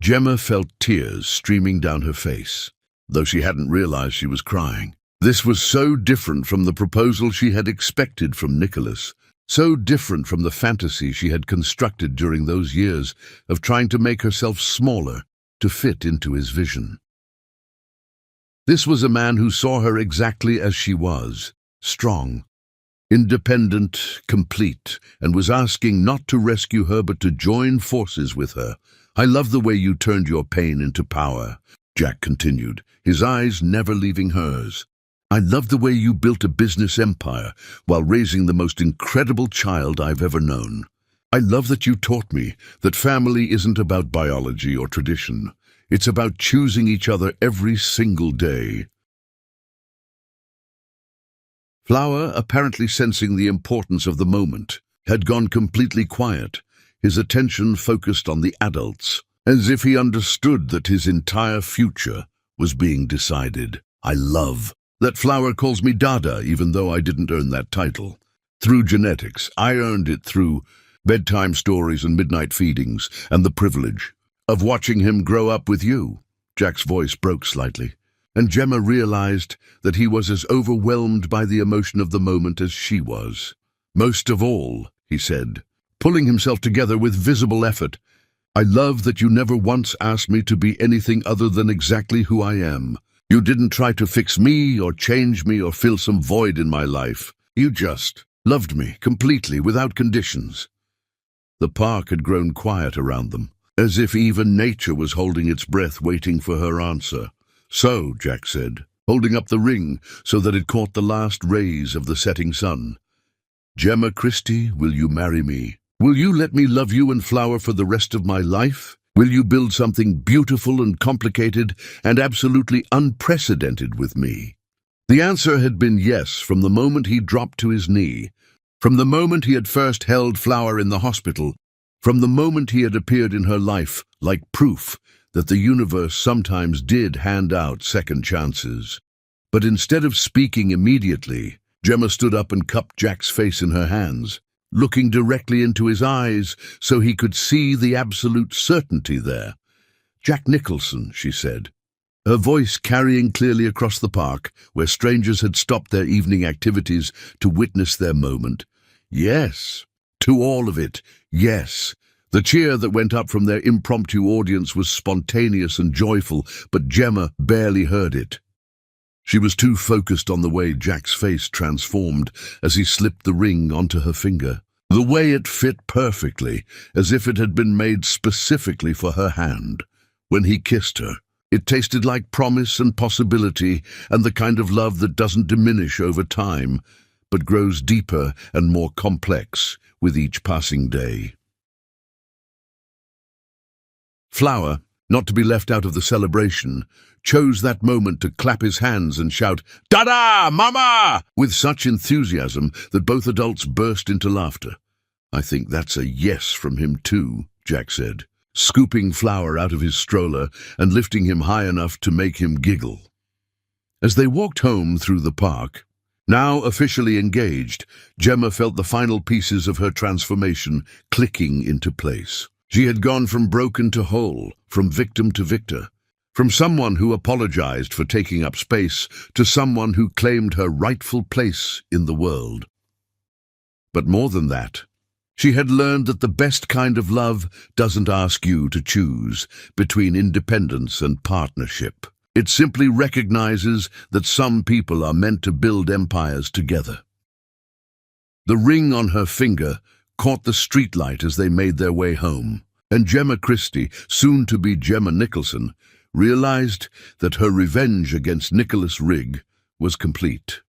Gemma felt tears streaming down her face, though she hadn't realized she was crying. This was so different from the proposal she had expected from Nicholas, so different from the fantasy she had constructed during those years of trying to make herself smaller to fit into his vision. This was a man who saw her exactly as she was, strong, independent, complete, and was asking not to rescue her but to join forces with her. "I love the way you turned your pain into power," Jack continued, his eyes never leaving hers. "I love the way you built a business empire while raising the most incredible child I've ever known. I love that you taught me that family isn't about biology or tradition. It's about choosing each other every single day." Flower, apparently sensing the importance of the moment, had gone completely quiet, his attention focused on the adults, as if he understood that his entire future was being decided. "I love that Flower calls me Dada, even though I didn't earn that title. Through genetics, I earned it through bedtime stories and midnight feedings, and the privilege of watching him grow up with you." Jack's voice broke slightly, and Gemma realized that he was as overwhelmed by the emotion of the moment as she was. "Most of all," he said, pulling himself together with visible effort, "I love that you never once asked me to be anything other than exactly who I am. You didn't try to fix me or change me or fill some void in my life. You just loved me completely without conditions." The park had grown quiet around them, as if even nature was holding its breath waiting for her answer. "So," Jack said, holding up the ring so that it caught the last rays of the setting sun, "Gemma Christie, will you marry me? Will you let me love you and Flower for the rest of my life? Will you build something beautiful and complicated and absolutely unprecedented with me?" The answer had been yes from the moment he dropped to his knee, from the moment he had first held Flower in the hospital, from the moment he had appeared in her life like proof that the universe sometimes did hand out second chances. But instead of speaking immediately, Gemma stood up and cupped Jack's face in her hands, looking directly into his eyes so he could see the absolute certainty there. "Jack Nicholson," she said, her voice carrying clearly across the park, where strangers had stopped their evening activities to witness their moment. "Yes, to all of it, yes." The cheer that went up from their impromptu audience was spontaneous and joyful, but Gemma barely heard it. She was too focused on the way Jack's face transformed as he slipped the ring onto her finger. The way it fit perfectly, as if it had been made specifically for her hand. When he kissed her, it tasted like promise and possibility and the kind of love that doesn't diminish over time, but grows deeper and more complex with each passing day. Flower, not to be left out of the celebration, chose that moment to clap his hands and shout, "Dada, Mama!" with such enthusiasm that both adults burst into laughter. "I think that's a yes from him too," Jack said, scooping Flower out of his stroller and lifting him high enough to make him giggle. As they walked home through the park, now officially engaged, Gemma felt the final pieces of her transformation clicking into place. She had gone from broken to whole, from victim to victor, from someone who apologized for taking up space to someone who claimed her rightful place in the world. But more than that, she had learned that the best kind of love doesn't ask you to choose between independence and partnership. It simply recognizes that some people are meant to build empires together. The ring on her finger caught the streetlight as they made their way home, and Gemma Christie, soon to be Gemma Nicholson, realized that her revenge against Nicholas Rigg was complete.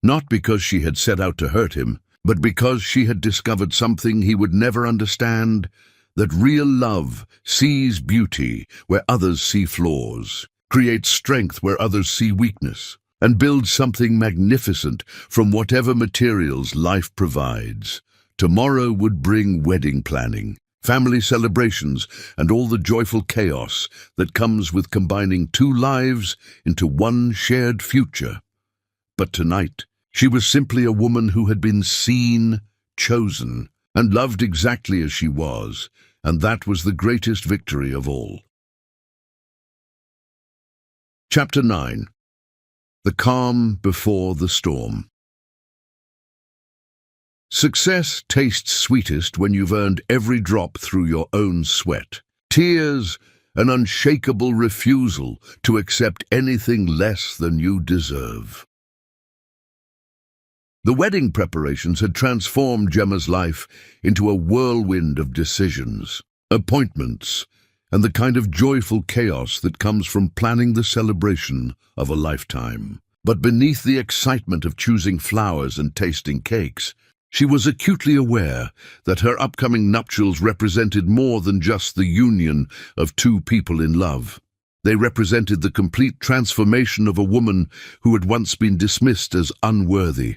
Not because she had set out to hurt him, but because she had discovered something he would never understand, that real love sees beauty where others see flaws, creates strength where others see weakness, and builds something magnificent from whatever materials life provides. Tomorrow would bring wedding planning, family celebrations, and all the joyful chaos that comes with combining two lives into one shared future. But tonight, she was simply a woman who had been seen, chosen, and loved exactly as she was, and that was the greatest victory of all. Chapter 9. The Calm Before the Storm. Success tastes sweetest when you've earned every drop through your own sweat. Tears, an unshakable refusal to accept anything less than you deserve. The wedding preparations had transformed Gemma's life into a whirlwind of decisions, appointments, and the kind of joyful chaos that comes from planning the celebration of a lifetime. But beneath the excitement of choosing flowers and tasting cakes, she was acutely aware that her upcoming nuptials represented more than just the union of two people in love. They represented the complete transformation of a woman who had once been dismissed as unworthy.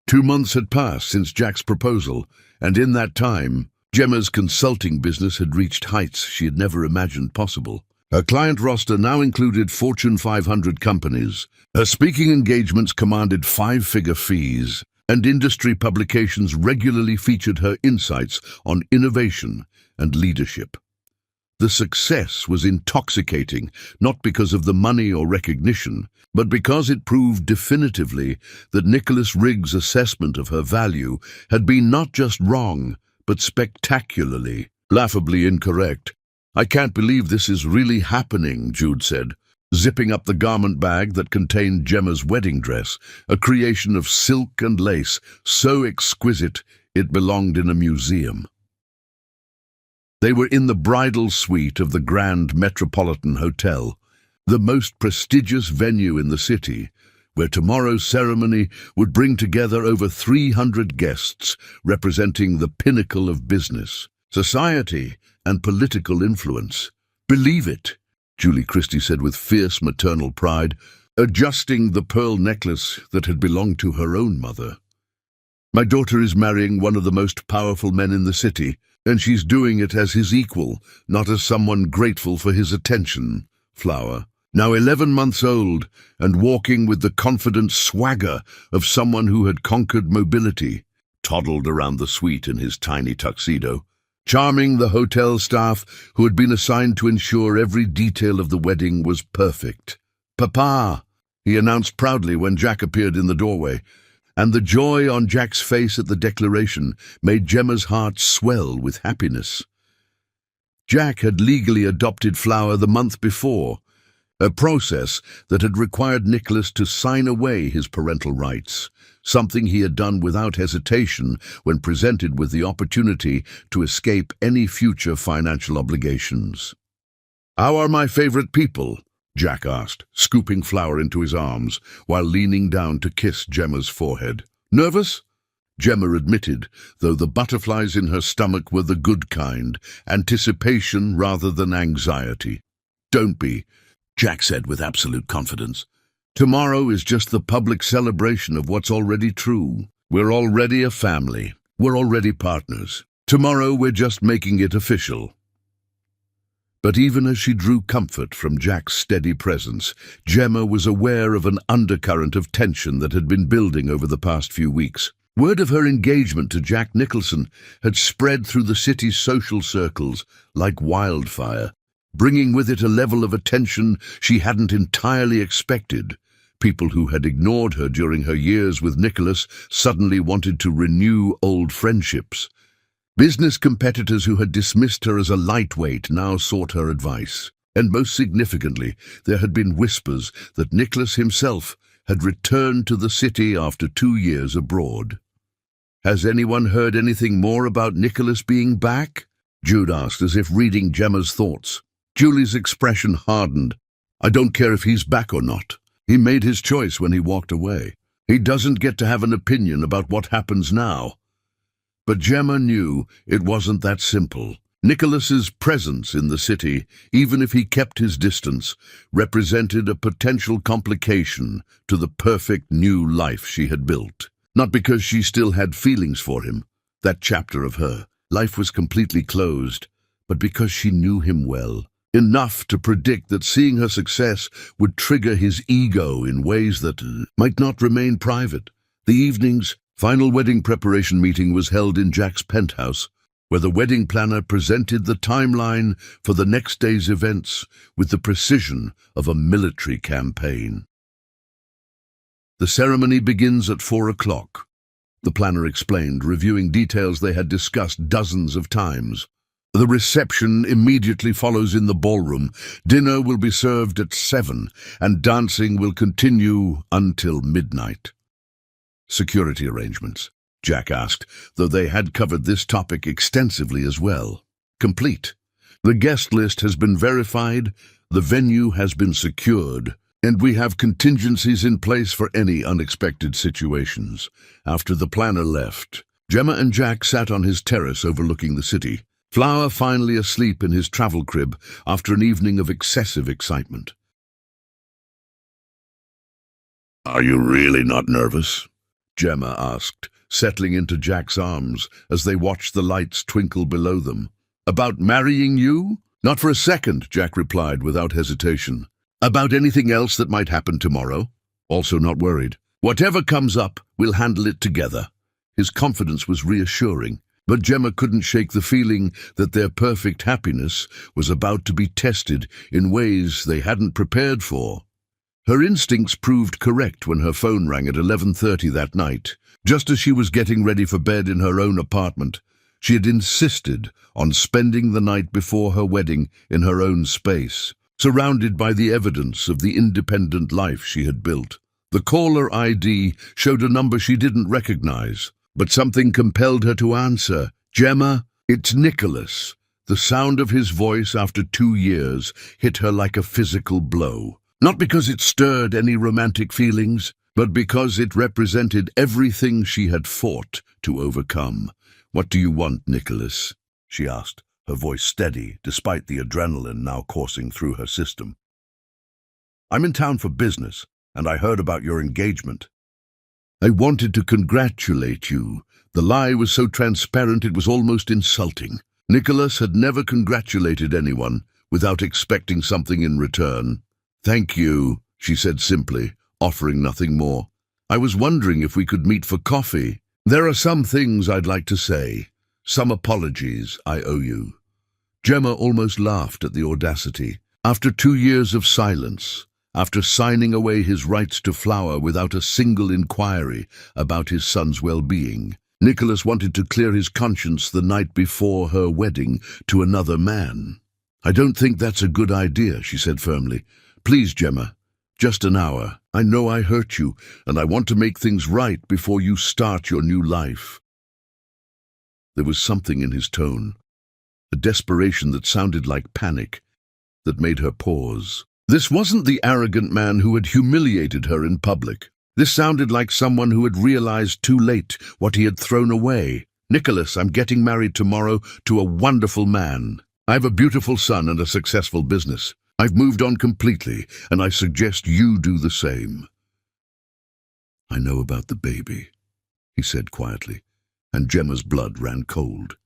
2 months had passed since Jack's proposal, and in that time, Gemma's consulting business had reached heights she had never imagined possible. Her client roster now included Fortune 500 companies. Her speaking engagements commanded 5-figure fees, and industry publications regularly featured her insights on innovation and leadership. The success was intoxicating, not because of the money or recognition, but because it proved definitively that Nicholas Rigg's assessment of her value had been not just wrong, but spectacularly, laughably incorrect. "I can't believe this is really happening," Jude said, zipping up the garment bag that contained Gemma's wedding dress, a creation of silk and lace, so exquisite it belonged in a museum. They were in the bridal suite of the Grand Metropolitan Hotel, the most prestigious venue in the city, where tomorrow's ceremony would bring together over 300 guests representing the pinnacle of business, society, and political influence. "Believe it," Julie Christie said with fierce maternal pride, adjusting the pearl necklace that had belonged to her own mother. "My daughter is marrying one of the most powerful men in the city, and she's doing it as his equal, not as someone grateful for his attention." Flower, now 11 months old and walking with the confident swagger of someone who had conquered mobility, toddled around the suite in his tiny tuxedo, charming the hotel staff who had been assigned to ensure every detail of the wedding was perfect. "Papa," he announced proudly when Jack appeared in the doorway, and the joy on Jack's face at the declaration made Gemma's heart swell with happiness. Jack had legally adopted Flower the month before, a process that had required Nicholas to sign away his parental rights, something he had done without hesitation when presented with the opportunity to escape any future financial obligations. "How are my favorite people?" Jack asked, scooping Flower into his arms while leaning down to kiss Gemma's forehead. "Nervous?" Gemma admitted, though the butterflies in her stomach were the good kind, anticipation rather than anxiety. "Don't be," Jack said with absolute confidence. "Tomorrow is just the public celebration of what's already true. We're already a family. We're already partners. Tomorrow we're just making it official." But even as she drew comfort from Jack's steady presence, Gemma was aware of an undercurrent of tension that had been building over the past few weeks. Word of her engagement to Jack Nicholson had spread through the city's social circles like wildfire, bringing with it a level of attention she hadn't entirely expected. People who had ignored her during her years with Nicholas suddenly wanted to renew old friendships. Business competitors who had dismissed her as a lightweight now sought her advice. And most significantly, there had been whispers that Nicholas himself had returned to the city after 2 years abroad. "Has anyone heard anything more about Nicholas being back?" Jude asked, as if reading Gemma's thoughts. Julie's expression hardened. "I don't care if he's back or not. He made his choice when he walked away. He doesn't get to have an opinion about what happens now." But Gemma knew it wasn't that simple. Nicholas's presence in the city, even if he kept his distance, represented a potential complication to the perfect new life she had built. Not because she still had feelings for him, that chapter of her life was completely closed, but because she knew him well, enough to predict that seeing her success would trigger his ego in ways that might not remain private. The evening's final wedding preparation meeting was held in Jack's penthouse, where the wedding planner presented the timeline for the next day's events with the precision of a military campaign. "The ceremony begins at 4 o'clock, the planner explained, reviewing details they had discussed dozens of times. "The reception immediately follows in the ballroom. Dinner will be served at 7, and dancing will continue until midnight." "Security arrangements?" Jack asked, though they had covered this topic extensively as well. "Complete. The guest list has been verified, the venue has been secured, and we have contingencies in place for any unexpected situations." After the planner left, Gemma and Jack sat on his terrace overlooking the city, Flower finally asleep in his travel crib after an evening of excessive excitement. "Are you really not nervous?" Gemma asked, settling into Jack's arms as they watched the lights twinkle below them. "About marrying you?" "Not for a second," Jack replied without hesitation. "About anything else that might happen tomorrow?" Also not worried. "Whatever comes up, we'll handle it together." His confidence was reassuring, but Gemma couldn't shake the feeling that their perfect happiness was about to be tested in ways they hadn't prepared for. Her instincts proved correct when her phone rang at 11:30 that night. Just as she was getting ready for bed in her own apartment, she had insisted on spending the night before her wedding in her own space, surrounded by the evidence of the independent life she had built. The caller ID showed a number she didn't recognize, but something compelled her to answer. "Gemma, it's Nicholas." The sound of his voice after 2 years hit her like a physical blow. Not because it stirred any romantic feelings, but because it represented everything she had fought to overcome. "What do you want, Nicholas?" she asked, her voice steady despite the adrenaline now coursing through her system. "I'm in town for business, and I heard about your engagement." "I wanted to congratulate you." The lie was so transparent it was almost insulting. Nicholas had never congratulated anyone without expecting something in return. "Thank you," she said simply, offering nothing more. "I was wondering if we could meet for coffee. There are some things I'd like to say, some apologies I owe you." Gemma almost laughed at the audacity. After 2 years of silence, after signing away his rights to Flower without a single inquiry about his son's well-being, Nicholas wanted to clear his conscience the night before her wedding to another man. "I don't think that's a good idea," she said firmly. "Please, Gemma, just an hour. I know I hurt you, and I want to make things right before you start your new life." There was something in his tone, a desperation that sounded like panic, that made her pause. This wasn't the arrogant man who had humiliated her in public. This sounded like someone who had realized too late what he had thrown away. "Nicholas, I'm getting married tomorrow to a wonderful man. I have a beautiful son and a successful business. I've moved on completely, and I suggest you do the same." "I know about the baby," he said quietly, and Gemma's blood ran cold.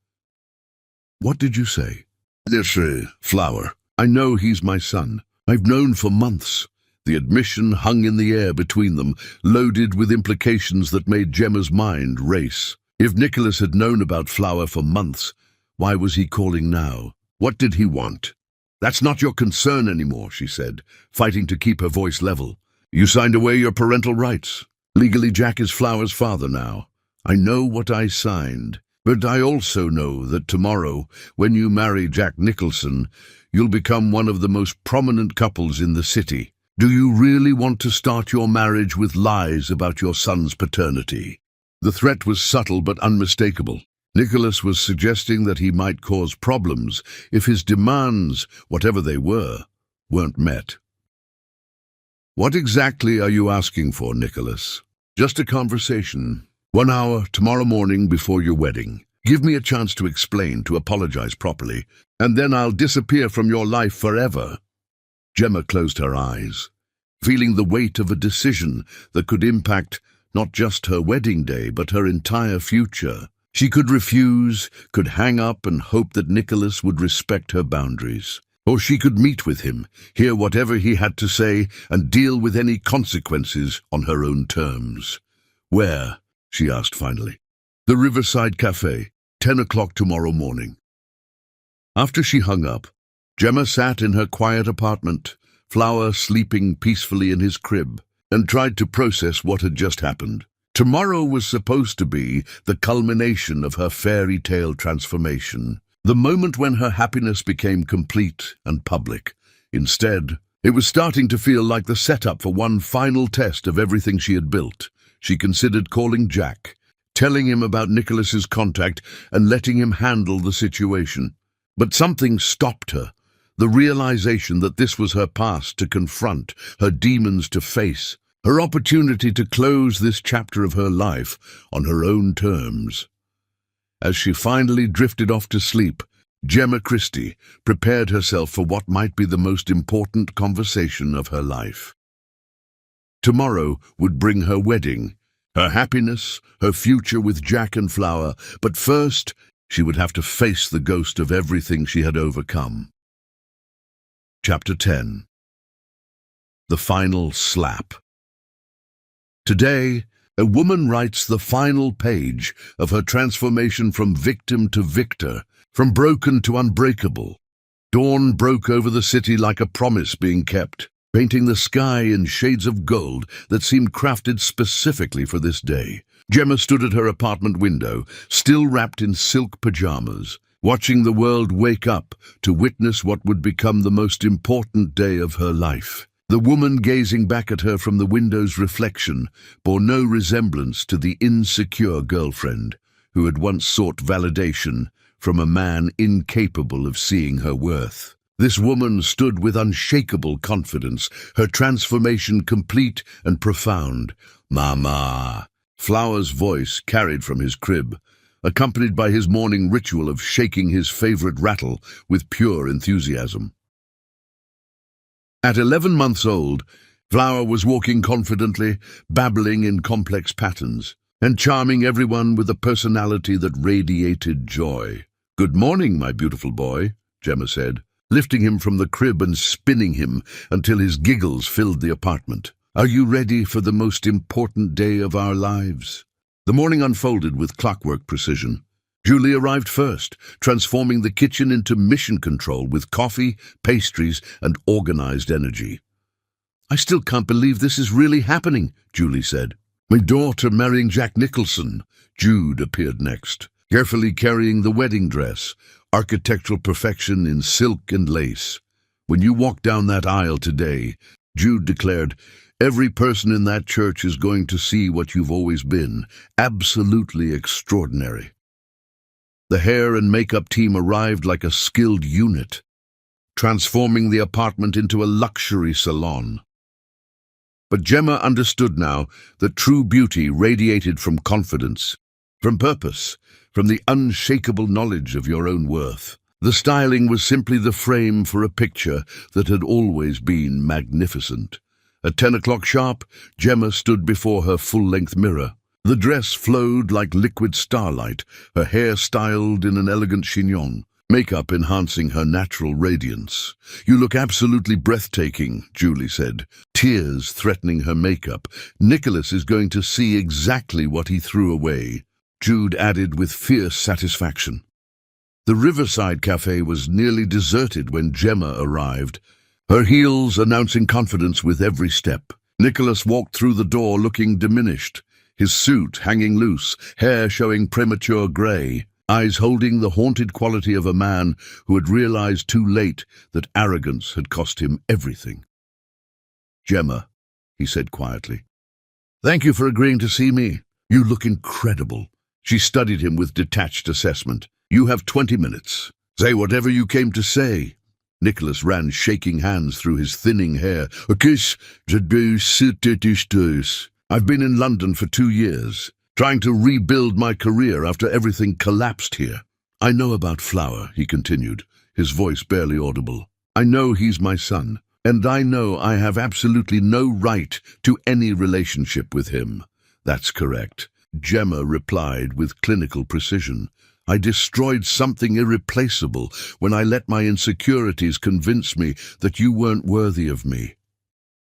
"What did you say?" "This, Flower. I know he's my son. I've known for months." The admission hung in the air between them, loaded with implications that made Gemma's mind race. If Nicholas had known about Flower for months, why was he calling now? What did he want? "That's not your concern anymore," she said, fighting to keep her voice level. "You signed away your parental rights. Legally, Jack is Flower's father now. I know what I signed, but I also know that tomorrow, when you marry Jack Nicholson, you'll become one of the most prominent couples in the city. Do you really want to start your marriage with lies about your son's paternity?" The threat was subtle but unmistakable. Nicholas was suggesting that he might cause problems if his demands, whatever they were, weren't met. "What exactly are you asking for, Nicholas?" "Just a conversation. 1 hour tomorrow morning before your wedding. Give me a chance to explain, to apologize properly, and then I'll disappear from your life forever." Gemma closed her eyes, feeling the weight of a decision that could impact not just her wedding day, but her entire future. She could refuse, could hang up and hope that Nicholas would respect her boundaries. Or she could meet with him, hear whatever he had to say, and deal with any consequences on her own terms. "Where?" she asked finally. "The Riverside Cafe, 10 o'clock tomorrow morning." After she hung up, Gemma sat in her quiet apartment, Flower sleeping peacefully in his crib, and tried to process what had just happened. Tomorrow was supposed to be the culmination of her fairy tale transformation, the moment when her happiness became complete and public. Instead, it was starting to feel like the setup for one final test of everything she had built. She considered calling Jack, telling him about Nicholas's contact and letting him handle the situation. But something stopped her, the realization that this was her past to confront, her demons to face, her opportunity to close this chapter of her life on her own terms. As she finally drifted off to sleep, Gemma Christie prepared herself for what might be the most important conversation of her life. Tomorrow would bring her wedding, her happiness, her future with Jack and Flower, but first she would have to face the ghost of everything she had overcome. Chapter 10. The Final Slap. Today, a woman writes the final page of her transformation from victim to victor, from broken to unbreakable. Dawn broke over the city like a promise being kept, painting the sky in shades of gold that seemed crafted specifically for this day. Gemma stood at her apartment window, still wrapped in silk pajamas, watching the world wake up to witness what would become the most important day of her life. The woman gazing back at her from the window's reflection bore no resemblance to the insecure girlfriend who had once sought validation from a man incapable of seeing her worth. This woman stood with unshakable confidence, her transformation complete and profound. "Mama." Flower's voice carried from his crib, accompanied by his morning ritual of shaking his favorite rattle with pure enthusiasm. At 11 months old, Flower was walking confidently, babbling in complex patterns, and charming everyone with a personality that radiated joy. "Good morning, my beautiful boy," Gemma said, lifting him from the crib and spinning him until his giggles filled the apartment. "Are you ready for the most important day of our lives?" The morning unfolded with clockwork precision. Julie arrived first, transforming the kitchen into mission control with coffee, pastries, and organized energy. "I still can't believe this is really happening," Julie said. "My daughter marrying Jack Nicholson." Jude appeared next, carefully carrying the wedding dress, architectural perfection in silk and lace. "When you walk down that aisle today," Jude declared, "every person in that church is going to see what you've always been, absolutely extraordinary." The hair and makeup team arrived like a skilled unit, transforming the apartment into a luxury salon. But Gemma understood now that true beauty radiated from confidence, from purpose, from the unshakable knowledge of your own worth. The styling was simply the frame for a picture that had always been magnificent. At 10 o'clock sharp, Gemma stood before her full-length mirror. The dress flowed like liquid starlight, her hair styled in an elegant chignon, makeup enhancing her natural radiance. "You look absolutely breathtaking," Julie said, tears threatening her makeup. "Nicholas is going to see exactly what he threw away," Jude added with fierce satisfaction. The Riverside Cafe was nearly deserted when Gemma arrived, her heels announcing confidence with every step. Nicholas walked through the door looking diminished, his suit hanging loose, hair showing premature grey, eyes holding the haunted quality of a man who had realized too late that arrogance had cost him everything. "Gemma," he said quietly, "thank you for agreeing to see me. You look incredible." She studied him with detached assessment. "You have 20 minutes. Say whatever you came to say." Nicholas ran shaking hands through his thinning hair. "I've been in London for 2 years, trying to rebuild my career after everything collapsed here. I know about Flower," he continued, his voice barely audible. "I know he's my son, and I know I have absolutely no right to any relationship with him." "That's correct," Gemma replied with clinical precision. "I destroyed something irreplaceable when I let my insecurities convince me that you weren't worthy of me.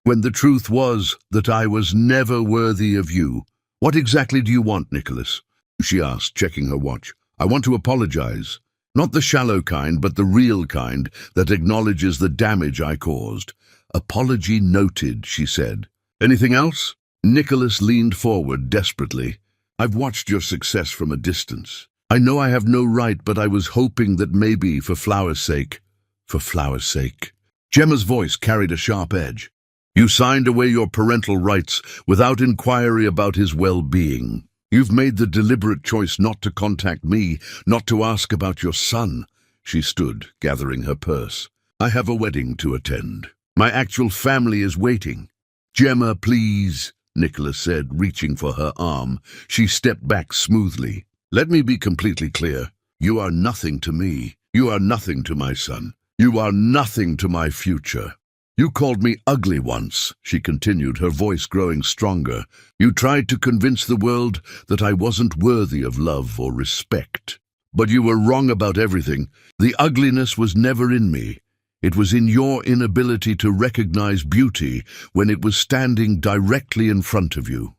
When the truth was that I was never worthy of you." "What exactly do you want, Nicholas?" she asked, checking her watch. "I want to apologize. Not the shallow kind, but the real kind that acknowledges the damage I caused." "Apology noted," she said. "Anything else?" Nicholas leaned forward desperately. "I've watched your success from a distance. I know I have no right, but I was hoping that maybe for Flower's sake." "For Flower's sake." Gemma's voice carried a sharp edge. "You signed away your parental rights without inquiry about his well-being. You've made the deliberate choice not to contact me, not to ask about your son." She stood, gathering her purse. "I have a wedding to attend. My actual family is waiting." "Gemma, please," Nicholas said, reaching for her arm. She stepped back smoothly. "Let me be completely clear. You are nothing to me. You are nothing to my son. You are nothing to my future. You called me ugly once," she continued, her voice growing stronger. "You tried to convince the world that I wasn't worthy of love or respect. But you were wrong about everything. The ugliness was never in me. It was in your inability to recognize beauty when it was standing directly in front of you."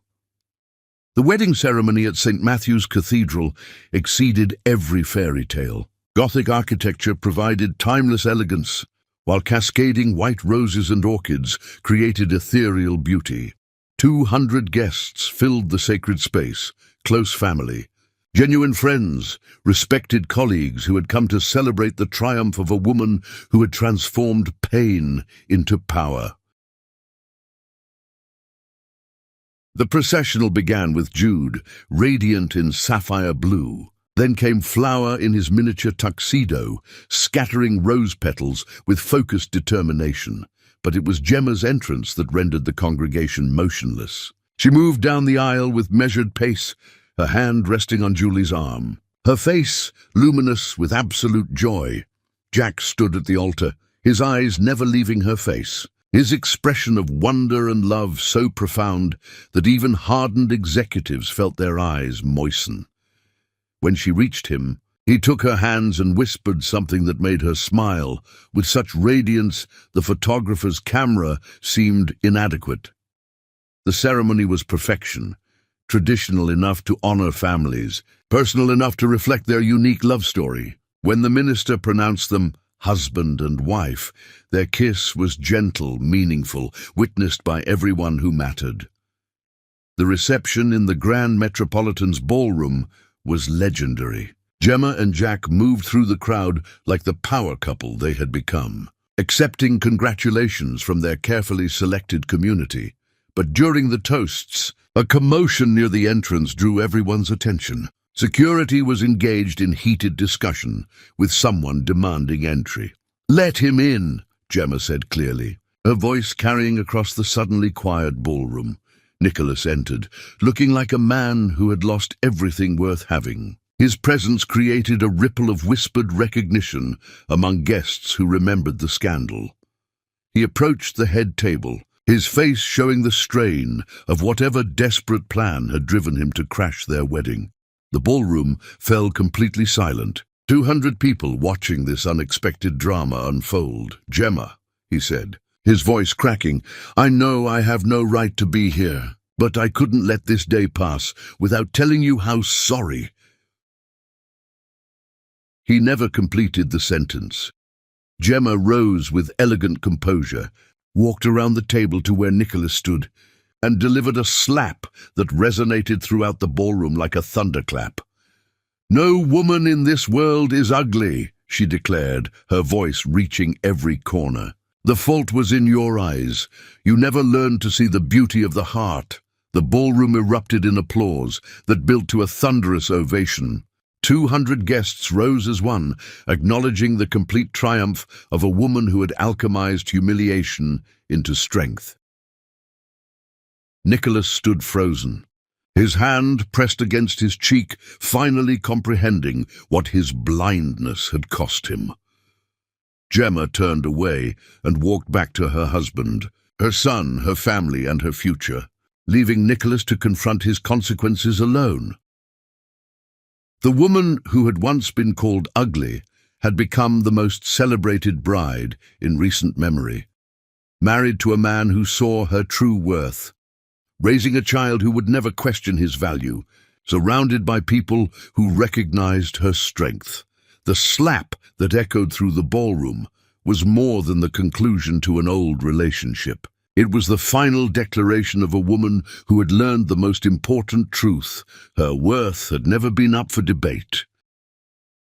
The wedding ceremony at St. Matthew's Cathedral exceeded every fairy tale. Gothic architecture provided timeless elegance, while cascading white roses and orchids created ethereal beauty. 200 guests filled the sacred space, close family, genuine friends, respected colleagues who had come to celebrate the triumph of a woman who had transformed pain into power. The processional began with Jude, radiant in sapphire blue. Then came Flower in his miniature tuxedo, scattering rose petals with focused determination. But it was Gemma's entrance that rendered the congregation motionless. She moved down the aisle with measured pace, her hand resting on Julie's arm. Her face luminous with absolute joy. Jack stood at the altar, his eyes never leaving her face. His expression of wonder and love so profound that even hardened executives felt their eyes moisten. When she reached him, he took her hands and whispered something that made her smile. With such radiance, the photographer's camera seemed inadequate. The ceremony was perfection, traditional enough to honor families, personal enough to reflect their unique love story. When the minister pronounced them husband and wife, their kiss was gentle, meaningful, witnessed by everyone who mattered. The reception in the Grand Metropolitan's ballroom was legendary. Gemma and Jack moved through the crowd like the power couple they had become, accepting congratulations from their carefully selected community. But during the toasts, a commotion near the entrance drew everyone's attention. Security was engaged in heated discussion, with someone demanding entry. "Let him in," Gemma said clearly, her voice carrying across the suddenly quiet ballroom. Nicholas entered, looking like a man who had lost everything worth having. His presence created a ripple of whispered recognition among guests who remembered the scandal. He approached the head table, his face showing the strain of whatever desperate plan had driven him to crash their wedding. The ballroom fell completely silent, 200 people watching this unexpected drama unfold. "Gemma," he said, his voice cracking, "I know I have no right to be here, but I couldn't let this day pass without telling you how sorry." He never completed the sentence. Gemma rose with elegant composure, walked around the table to where Nicholas stood, and delivered a slap that resonated throughout the ballroom like a thunderclap. "No woman in this world is ugly," she declared, her voice reaching every corner. "The fault was in your eyes. You never learned to see the beauty of the heart." The ballroom erupted in applause that built to a thunderous ovation. 200 guests rose as one, acknowledging the complete triumph of a woman who had alchemized humiliation into strength. Nicholas stood frozen, his hand pressed against his cheek, finally comprehending what his blindness had cost him. Gemma turned away and walked back to her husband, her son, her family, and her future, leaving Nicholas to confront his consequences alone. The woman who had once been called ugly had become the most celebrated bride in recent memory, married to a man who saw her true worth, raising a child who would never question his value, surrounded by people who recognized her strength. The slap that echoed through the ballroom was more than the conclusion to an old relationship. It was the final declaration of a woman who had learned the most important truth. Her worth had never been up for debate.